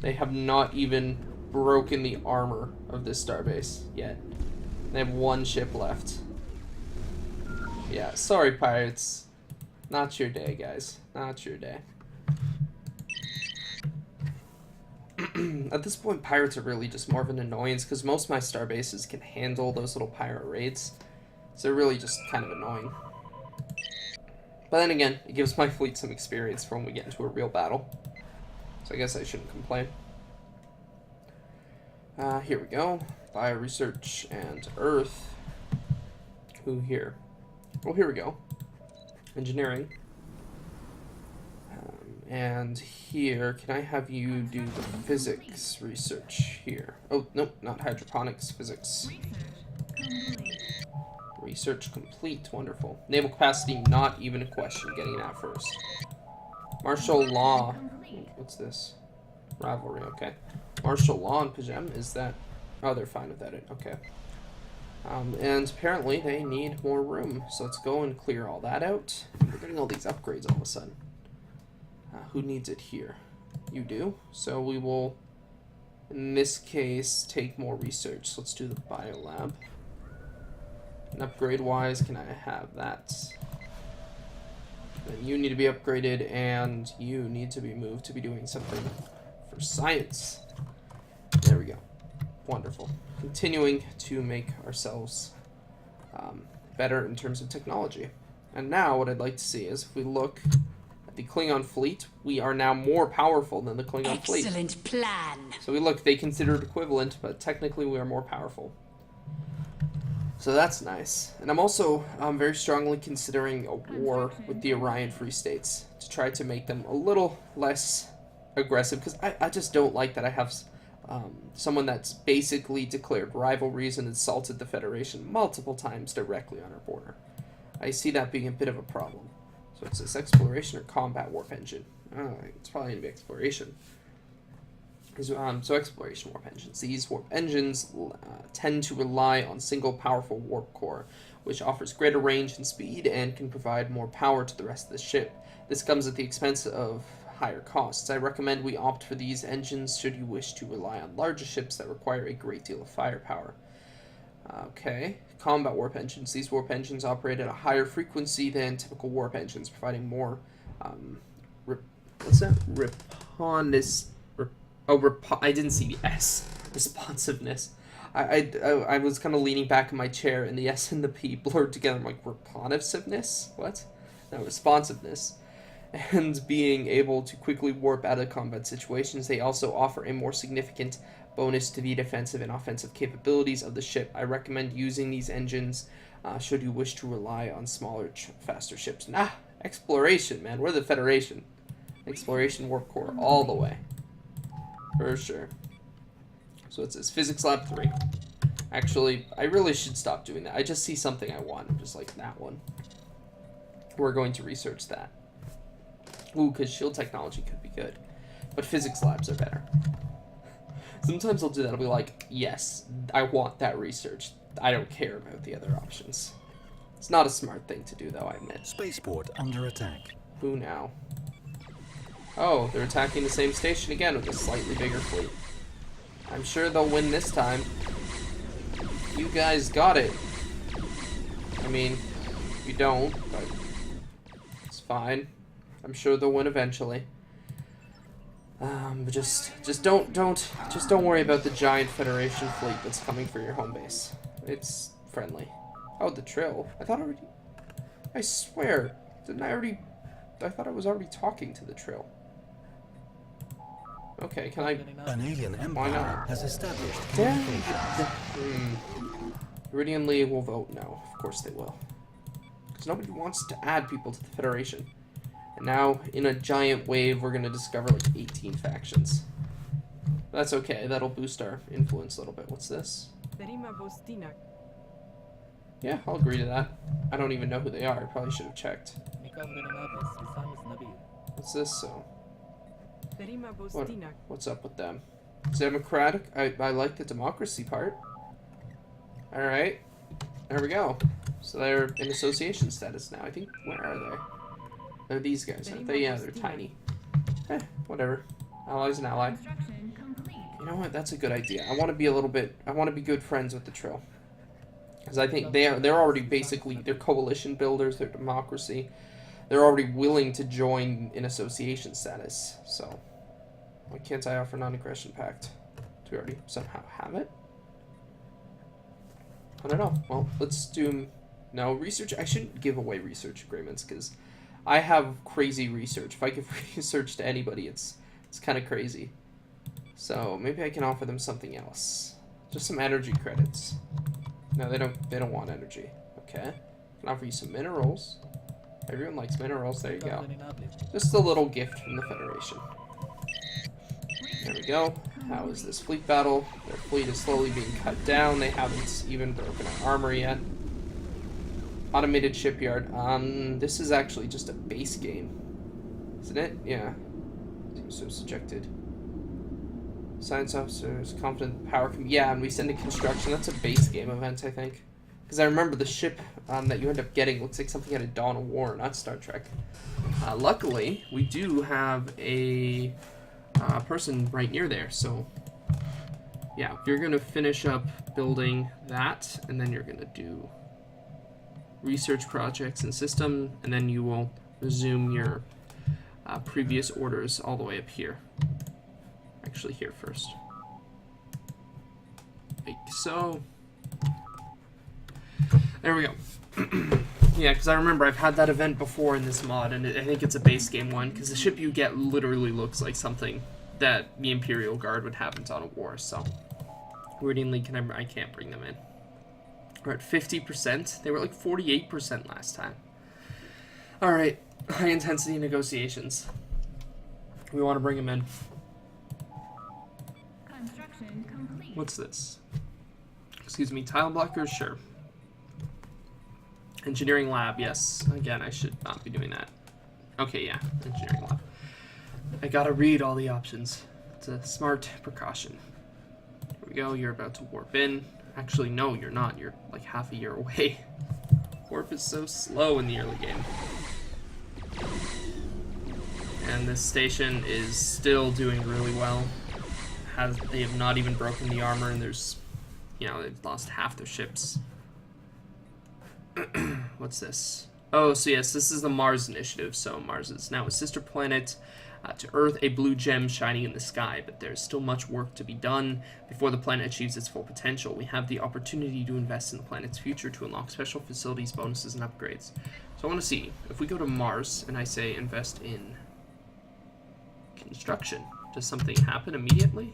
[SPEAKER 1] They have not even broken the armor of this starbase yet. They have 1 ship left. Yeah, sorry pirates. Not your day, guys. Not your day. At this point, pirates are really just more of an annoyance, because most of my star bases can handle those little pirate raids. So they're really just kind of annoying. But then again, it gives my fleet some experience for when we get into a real battle. So I guess I shouldn't complain. Here we go. Bioresearch and Earth. Who here? Oh, here we go. Engineering. And here, can I have you do the physics research here? Oh, nope, not hydroponics, physics. Research complete, wonderful. Naval capacity, not even a question, getting that first. Martial law. What's this? Rivalry, okay. Martial law and Pajem, is that... Oh, they're fine without it, okay. And apparently they need more room, so let's go and clear all that out. We're getting all these upgrades all of a sudden. Who needs it here? You do. So we will, in this case, take more research. So let's do the biolab. And upgrade-wise, can I have that? Then you need to be upgraded, and you need to be moved to be doing something for science. There we go. Wonderful. Continuing to make ourselves better in terms of technology. And now what I'd like to see is if we look at the Klingon fleet, we are now more powerful than the Klingon fleet.
[SPEAKER 3] Excellent plan.
[SPEAKER 1] So we look, they consider it equivalent, but technically we are more powerful. So that's nice. And I'm also very strongly considering a war with the Orion Free States to try to make them a little less aggressive, because I just don't like that I have someone that's basically declared rivalries and insulted the Federation multiple times directly on our border. I see that being a bit of a problem. So it's this exploration or combat warp engine. Oh, it's probably going to be exploration. So exploration warp engines. These warp engines tend to rely on single powerful warp core, which offers greater range and speed and can provide more power to the rest of the ship. This comes at the expense of higher costs. I recommend we opt for these engines should you wish to rely on larger ships that require a great deal of firepower. Okay, combat warp engines. These warp engines operate at a higher frequency than typical warp engines, providing more, what's that? I didn't see the S. Responsiveness. I was kind of leaning back in my chair, and the S and the P blurred together. I'm like, responsiveness? What? No, responsiveness. And being able to quickly warp out of combat situations, they also offer a more significant bonus to the defensive and offensive capabilities of the ship. I recommend using these engines should you wish to rely on smaller, faster ships. Nah, exploration, man. We're the Federation. Exploration warp core all the way. For sure. So it says Physics Lab 3. Actually, I really should stop doing that. I just see something I want. I'm just like, that one. We're going to research that. Ooh, because shield technology could be good. But physics labs are better. Sometimes I'll do that. I'll be like, yes, I want that research. I don't care about the other options. It's not a smart thing to do, though, I admit.
[SPEAKER 4] Spaceport under attack.
[SPEAKER 1] Who now? Oh, they're attacking the same station again with a slightly bigger fleet. I'm sure they'll win this time. You guys got it. I mean, you don't, but it's fine. I'm sure they'll win eventually. But just don't worry about the giant Federation fleet that's coming for your home base. It's friendly. Oh, the Trill. I swear, I thought I was already talking to the Trill. Okay, can I?
[SPEAKER 4] An alien empire has established communication.
[SPEAKER 1] Iridian League will vote no. Of course they will. Because nobody wants to add people to the Federation. And now, in a giant wave, we're going to discover like 18 factions. That's okay. That'll boost our influence a little bit. What's this? Yeah, I'll agree to that. I don't even know who they are. I probably should have checked. What's this? So, what's up with them? Democratic? I like the democracy part. Alright. There we go. So they're in association status now. I think, where are they? They're these guys, aren't they? Yeah, they're tiny. Whatever. Ally's an ally. You know what? That's a good idea. I want to be good friends with the Trill. Because I think they're already basically, they're coalition builders, they're democracy. they're already willing to join in association status. So why can't I offer non-aggression pact? Do we already somehow have it? I don't know. Well, let's do... No, research... I shouldn't give away research agreements, because I have crazy research. If I give research to anybody, it's kind of crazy. So maybe I can offer them something else. Just some energy credits. No, they don't want energy. Okay. I can offer you some minerals. Everyone likes minerals. There you go. Just a little gift from the Federation. There we go. How is this fleet battle? Their fleet is slowly being cut down. They haven't even broken an armor yet. Automated shipyard. This is actually just a base game. Isn't it? Yeah. Seems so subjected. Science officers, confident power... Yeah, and we send to construction. That's a base game event, I think. Because I remember the ship that you end up getting looks like something out of Dawn of War, not Star Trek. Luckily, we do have a person right near there, so... Yeah, you're going to finish up building that, and then you're going to do research projects and system, and then you will resume your previous orders all the way up here. Actually, here first. Like so. There we go. Yeah, because I remember I've had that event before in this mod, and I think it's a base game one, because the ship you get literally looks like something that the Imperial Guard would have in Dawn of War, so... Weirdly, I can't bring them in. We're at 50%. They were like 48% last time. Alright, high intensity negotiations. We want to bring them in.
[SPEAKER 2] Construction complete.
[SPEAKER 1] What's this? Excuse me, tile blockers? Sure. Engineering lab, yes. Again, I should not be doing that. Okay, yeah, engineering lab. I gotta read all the options. It's a smart precaution. Here we go, you're about to warp in. Actually, no, you're not. You're like half a year away. Warp is so slow in the early game. And this station is still doing really well. They have not even broken the armor, and there's, you know, they've lost half their ships. What's this? Oh, so yes, this is the Mars initiative. So Mars is now a sister planet to Earth, a blue gem shining in the sky, but there's still much work to be done before the planet achieves its full potential. We have the opportunity to invest in the planet's future to unlock special facilities, bonuses, and upgrades. So I want to see, if we go to Mars and I say invest in construction, does something happen immediately?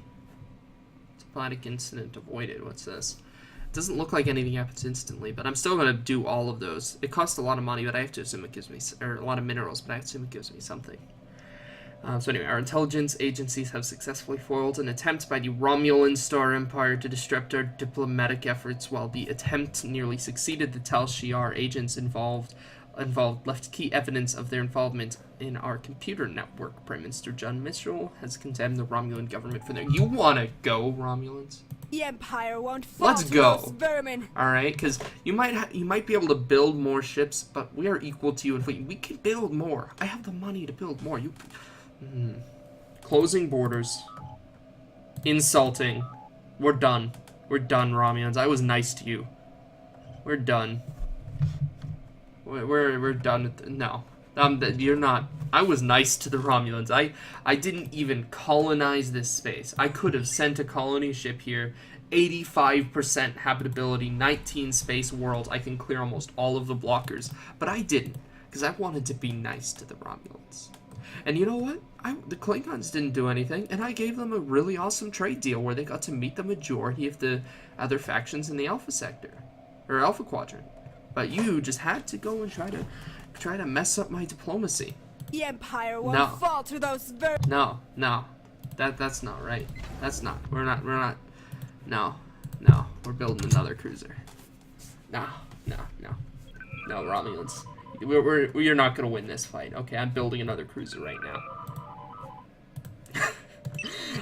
[SPEAKER 1] Diplomatic incident avoided. What's this? It doesn't look like anything happens instantly, but I'm still going to do all of those. It costs a lot of money, but I have to assume it gives me, or a lot of minerals, but I assume it gives me something. So anyway, our intelligence agencies have successfully foiled an attempt by the Romulan Star Empire to disrupt our diplomatic efforts. While the attempt nearly succeeded, the Tal Shiar agents involved left key evidence of their involvement in our computer network. Prime Minister John Mitchell has condemned the Romulan government for their... You want to go, Romulans?
[SPEAKER 3] The Empire won't fall
[SPEAKER 1] Let's
[SPEAKER 3] to
[SPEAKER 1] go.
[SPEAKER 3] those vermin.
[SPEAKER 1] All right, because you might be able to build more ships, but we are equal to you in fleet. We can build more. I have the money to build more. You... Closing borders. Insulting. We're done. We're done, Romulans. I was nice to you. We're done. We're done with no. You're not. I was nice to the Romulans. I didn't even colonize this space. I could have sent a colony ship here. 85% habitability, 19 space worlds. I can clear almost all of the blockers. But I didn't, because I wanted to be nice to the Romulans. And you know what? The Klingons didn't do anything, and I gave them a really awesome trade deal where they got to meet the majority of the other factions in the Alpha Sector, or Alpha Quadrant. But you just had to go and try to mess up my diplomacy.
[SPEAKER 3] The Empire won't fall to those vermin.
[SPEAKER 1] No, that's not right. That's not. We're not. No. We're building another cruiser. No, Romulans. We're not gonna win this fight. Okay, I'm building another cruiser right now.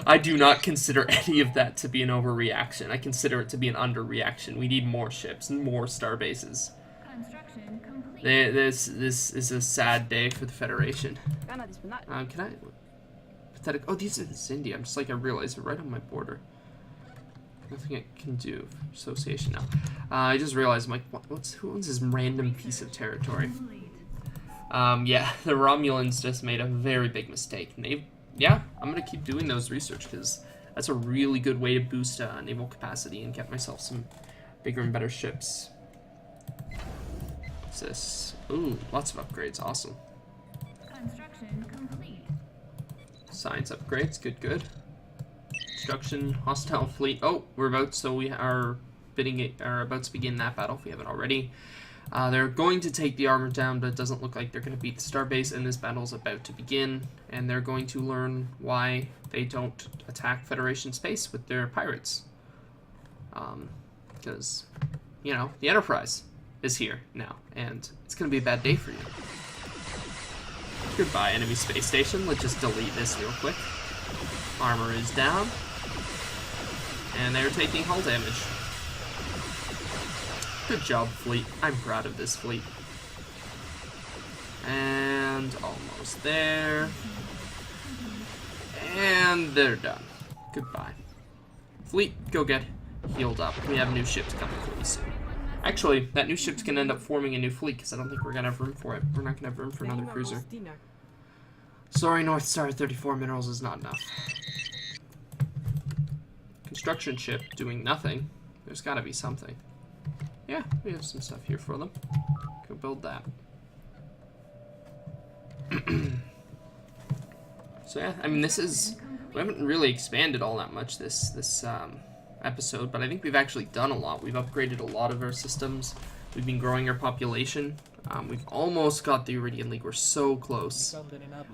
[SPEAKER 1] I do not consider any of that to be an overreaction. I consider it to be an underreaction. We need more ships and more star bases.
[SPEAKER 2] Construction complete.
[SPEAKER 1] This is a sad day for the Federation. Can I? Pathetic. Oh, these are the Zindi. I'm just like, I realized it right on my border. Nothing I can do. Association now. I just realized, I'm like, who owns this random piece of territory?
[SPEAKER 2] Complete.
[SPEAKER 1] Yeah, the Romulans just made a very big mistake. Yeah, I'm gonna keep doing those research because that's a really good way to boost naval capacity and get myself some bigger and better ships. What's this? Ooh, lots of upgrades. Awesome.
[SPEAKER 2] Construction complete.
[SPEAKER 1] Science upgrades. Good, good. Construction, hostile fleet. Oh, we are about to begin that battle if we haven't already. They're going to take the armor down, but it doesn't look like they're going to beat the starbase, and this battle is about to begin, and they're going to learn why they don't attack Federation space with their pirates. Because, you know, the Enterprise is here now, and it's going to be a bad day for you. Goodbye, enemy space station. Let's just delete this real quick. Armor is down, and they're taking hull damage. Good job, fleet. I'm proud of this fleet. And almost there. And they're done. Goodbye. Fleet, go get healed up. We have new ships coming pretty soon. Actually, that new ship's gonna end up forming a new fleet because I don't think we're gonna have room for it. We're not gonna have room for another cruiser. Sorry, North Star 34 minerals is not enough. Construction ship doing nothing. There's gotta be something. Yeah, we have some stuff here for them. Go build that. So yeah, I mean, this is, we haven't really expanded all that much this episode, but I think we've actually done a lot. We've upgraded a lot of our systems. We've been growing our population. We've almost got the Iridian League. We're so close.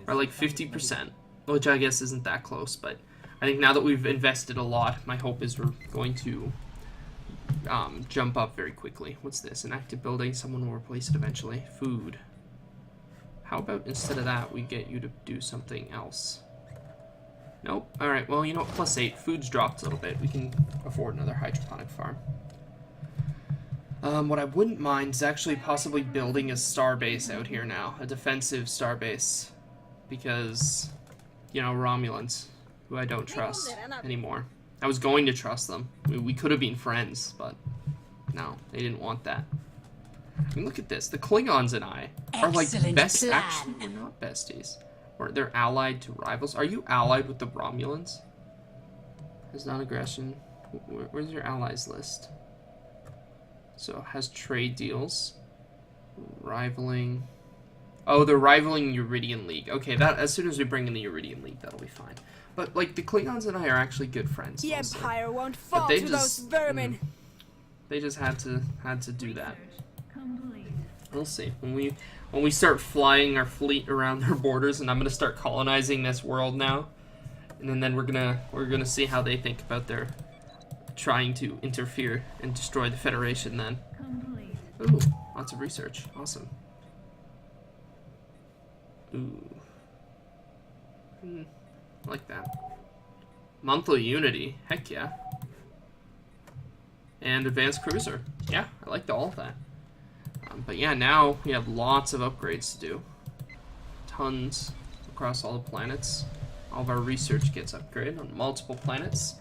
[SPEAKER 1] We're like 50%, which I guess isn't that close, but I think now that we've invested a lot, my hope is we're going to jump up very quickly. What's this? An active building. Someone will replace it eventually. Food. How about instead of that, we get you to do something else? Nope. Alright, well, you know what? +8. Food's dropped a little bit. We can afford another hydroponic farm. What I wouldn't mind is actually possibly building a starbase out here now. A defensive starbase. Because, you know, Romulans, who I don't trust anymore. I was going to trust them. We could have been friends, but no, they didn't want that. I mean, look at this. The Klingons and I are like best. Actually, we're not besties. Or they're allied to rivals. Are you allied with the Romulans? Has non-aggression. Where's your allies list? So has trade deals. Rivaling. Oh, they're rivaling Iridian League. Okay, that as soon as we bring in the Iridian League, that'll be fine. But like the Klingons and I are actually good friends.
[SPEAKER 3] The
[SPEAKER 1] also.
[SPEAKER 3] Empire won't fall to those vermin.
[SPEAKER 1] They just had to do that.
[SPEAKER 2] Complete.
[SPEAKER 1] We'll see when we start flying our fleet around their borders, and I'm gonna start colonizing this world now, and then we're gonna see how they think about their trying to interfere and destroy the Federation. Then.
[SPEAKER 2] Complete.
[SPEAKER 1] Ooh, lots of research. Awesome. Ooh. I like that. Monthly Unity. Heck yeah. And Advanced Cruiser. Yeah, I liked all of that. But yeah, now we have lots of upgrades to do. Tons across all the planets. All of our research gets upgraded on multiple planets.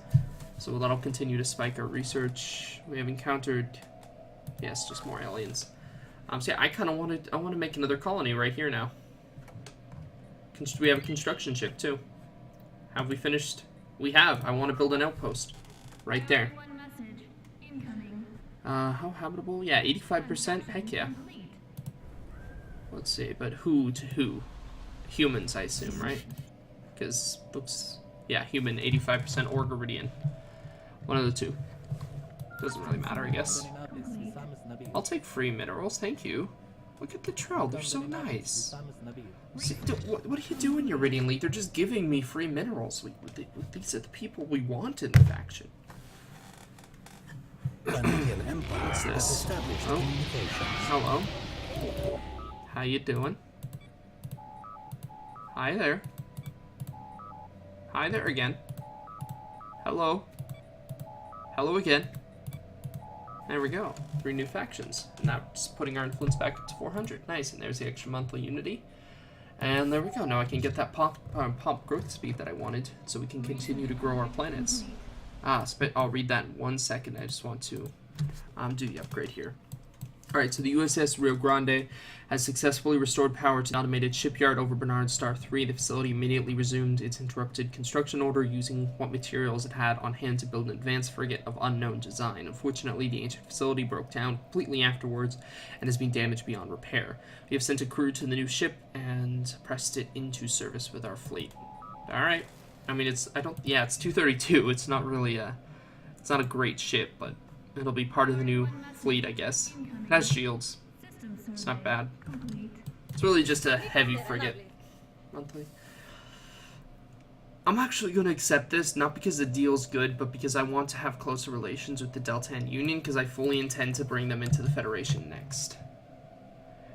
[SPEAKER 1] So that'll continue to spike our research. We have encountered... Yes, just more aliens. So yeah, I want to make another colony right here now. We have a construction ship too. Have we finished? We have. I want to build an outpost. Right there.
[SPEAKER 2] One message. Incoming.
[SPEAKER 1] How habitable? Yeah, 85%. Heck yeah.
[SPEAKER 2] Complete.
[SPEAKER 1] Let's see, but who to who? Humans, I assume, right? Because looks, yeah, human 85% or Iridian. One of the two. Doesn't really matter, I guess. I'll take free minerals, thank you. Look at the trail, they're so nice. See, what are you doing, Iridian League? They're just giving me free minerals. These are the people we want in the faction. What's this? Oh, hello. How you doing? Hi there. Hi there again. Hello. Hello again. There we go. 3 new factions. And that's putting our influence back up to 400. Nice. And there's the extra monthly unity. And there we go. Now I can get that pop growth speed that I wanted, so we can continue to grow our planets. I'll read that in 1 second. I just want to do the upgrade here. Alright, so the USS Rio Grande has successfully restored power to the automated shipyard over Bernard Star 3. The facility immediately resumed its interrupted construction order using what materials it had on hand to build an advanced frigate of unknown design. Unfortunately, the ancient facility broke down completely afterwards and has been damaged beyond repair. We have sent a crew to the new ship and pressed it into service with our fleet. Alright. I mean, it's 232. It's not really it's not a great ship, but it'll be part of the new fleet, I guess. It has shields. It's not bad. It's really just a heavy frigate. Monthly. I'm actually going to accept this, not because the deal's good, but because I want to have closer relations with the Deltan Union, because I fully intend to bring them into the Federation next.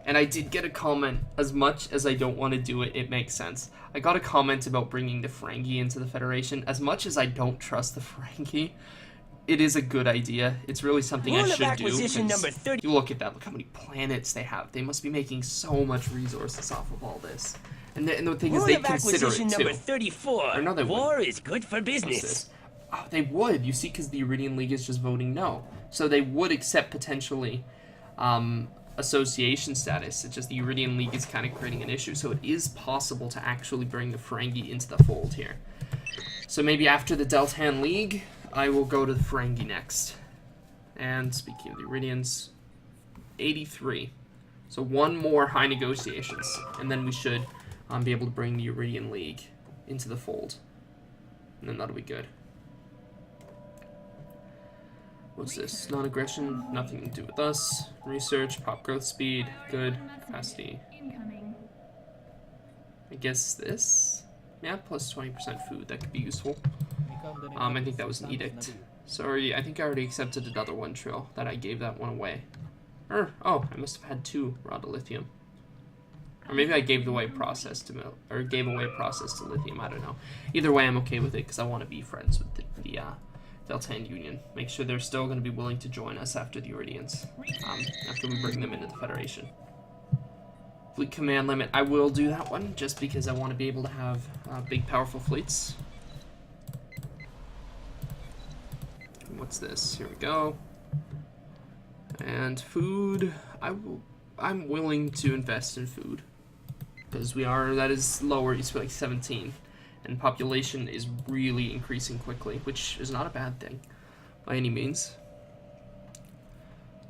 [SPEAKER 1] And I did get a comment, as much as I don't want to do it, it makes sense. I got a comment about bringing the Ferengi into the Federation. As much as I don't trust the Ferengi, it is a good idea. It's really something I should do. You look at that. Look how many planets they have. They must be making so much resources off of all this. And the thing is, they consider it too.
[SPEAKER 5] Number 34.
[SPEAKER 1] Or no, they
[SPEAKER 5] War
[SPEAKER 1] wouldn't.
[SPEAKER 5] is good for business.
[SPEAKER 1] Oh, they would. You see, because the Iridian League is just voting no. So they would accept potentially association status. It's just the Iridian League is kind of creating an issue. So it is possible to actually bring the Ferengi into the fold here. So maybe after the Deltan League, I will go to the Ferengi next. And speaking of the Iridians, 83. So one more high negotiations, and then we should be able to bring the Iridian League into the fold. And then that'll be good. What's this? Non-aggression, nothing to do with us. Research, pop growth speed, good. Capacity. I guess this? Yeah, plus 20% food, that could be useful. I think that was an edict. Sorry, I think I already accepted another one, Trill, that I gave that one away. Oh, I must have had 2 raw to lithium. Or maybe I gave away process to lithium, I don't know. Either way, I'm okay with it, because I want to be friends with the Deltan Union. Make sure they're still going to be willing to join us after the Iridians, after we bring them into the Federation. Fleet command limit, I will do that one, just because I want to be able to have big, powerful fleets. What's this? Here we go. And food, I'm willing to invest in food. Because that is lower, it used to be like 17. And population is really increasing quickly, which is not a bad thing by any means.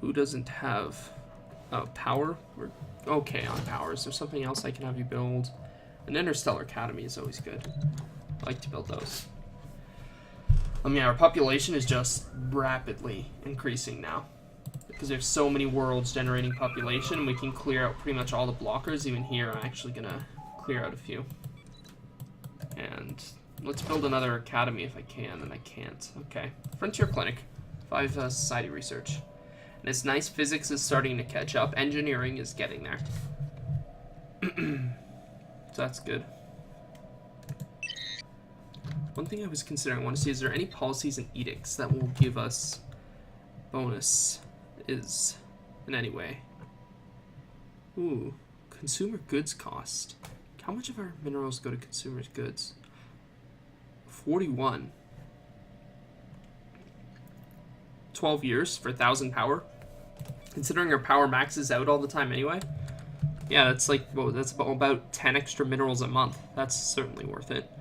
[SPEAKER 1] Who doesn't have power? We're okay on power. Is there something else I can have you build? An Interstellar Academy is always good. I like to build those. Yeah, our population is just rapidly increasing now. Because there's so many worlds generating population, we can clear out pretty much all the blockers. Even here, I'm actually gonna clear out a few. And let's build another academy if I can, and I can't. Okay. Frontier Clinic. 5 society research. And it's nice, physics is starting to catch up. Engineering is getting there. So that's good. One thing I was considering, I want to see, is there any policies and edicts that will give us bonus in any way? Ooh, consumer goods cost. How much of our minerals go to consumer goods? 41. 12 years for 1,000 power. Considering our power maxes out all the time anyway. Yeah, that's like, well, that's about 10 extra minerals a month. That's certainly worth it.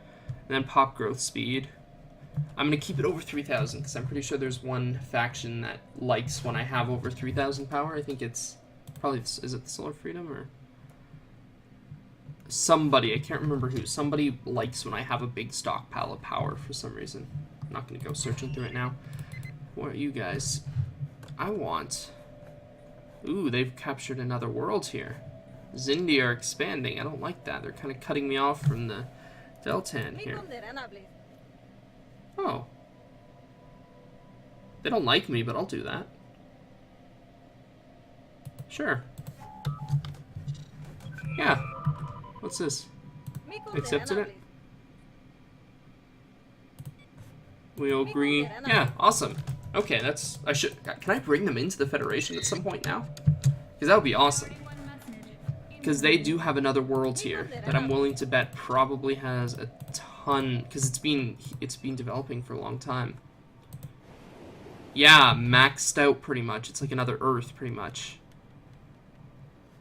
[SPEAKER 1] And then pop growth speed. I'm going to keep it over 3,000 because I'm pretty sure there's one faction that likes when I have over 3,000 power. I think it's probably, is it the Solar Freedom or somebody? I can't remember who. Somebody likes when I have a big stockpile of power for some reason. I'm not going to go searching through it now. What are you guys? I want... Ooh, they've captured another world here. Zindi are expanding. I don't like that. They're kind of cutting me off from the Deltan here. Oh. They don't like me, but I'll do that. Sure. Yeah. What's this? Accepted it? We'll agree. Yeah, awesome. Okay, that's... Can I bring them into the Federation at some point now? Because that would be awesome. Because they do have another world here that I'm willing to bet probably has a ton... Because it's been developing for a long time. Yeah, maxed out pretty much. It's like another Earth, pretty much.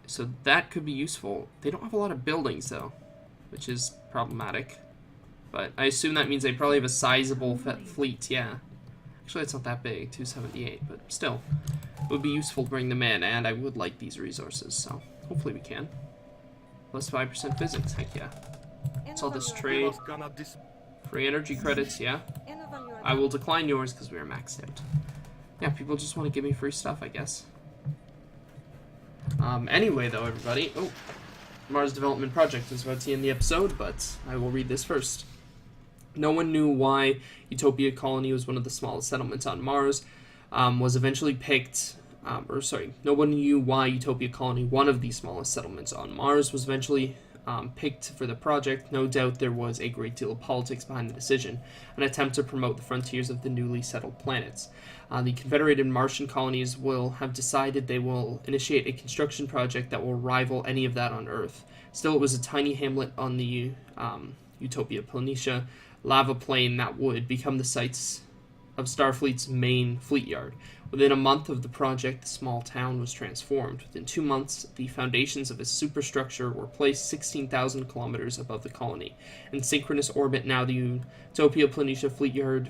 [SPEAKER 1] So that could be useful. They don't have a lot of buildings, though, which is problematic. But I assume that means they probably have a sizable fleet, yeah. Actually, it's not that big, 278, but still. It would be useful to bring them in, and I would like these resources, so hopefully we can. Plus 5% physics, heck yeah. What's all this trade? Free energy credits, yeah. I will decline yours because we are maxed out. Yeah, people just want to give me free stuff, I guess. Anyway, though, everybody. Oh, Mars Development Project is about to end the episode, but I will read this first. No one knew why Utopia Colony was one of the smallest settlements on Mars. Was eventually picked, no one knew why Utopia Colony, one of the smallest settlements on Mars, was eventually picked for the project. No doubt there was a great deal of politics behind the decision, an attempt to promote the frontiers of the newly settled planets. The Confederated Martian colonies will have decided they will initiate a construction project that will rival any of that on Earth. Still, it was a tiny hamlet on the Utopia Planitia lava plain that would become the sites of Starfleet's main fleet yard. Within a month of the project, the small town was transformed. Within 2 months, the foundations of its superstructure were placed 16,000 kilometers above the colony. In synchronous orbit now, the Utopia Planitia fleet yards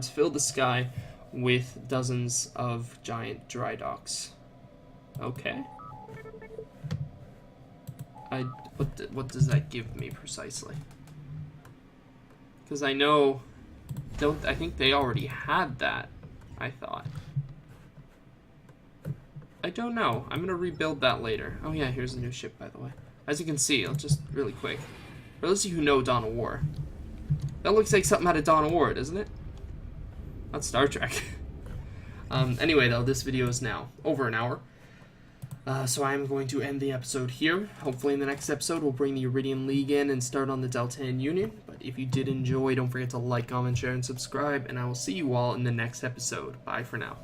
[SPEAKER 1] fill the sky with dozens of giant dry docks. Okay. What does that give me precisely? Because I know... I think they already had that, I thought. I don't know. I'm going to rebuild that later. Oh yeah, here's a new ship, by the way. As you can see, I'll just really quick. For those of you who know Dawn of War, that looks like something out of Dawn of War, doesn't it? Not Star Trek. Anyway, though, this video is now over an hour. So I'm going to end the episode here. Hopefully in the next episode we'll bring the Iridian League in and start on the Deltan Union. But if you did enjoy, don't forget to like, comment, share, and subscribe. And I will see you all in the next episode. Bye for now.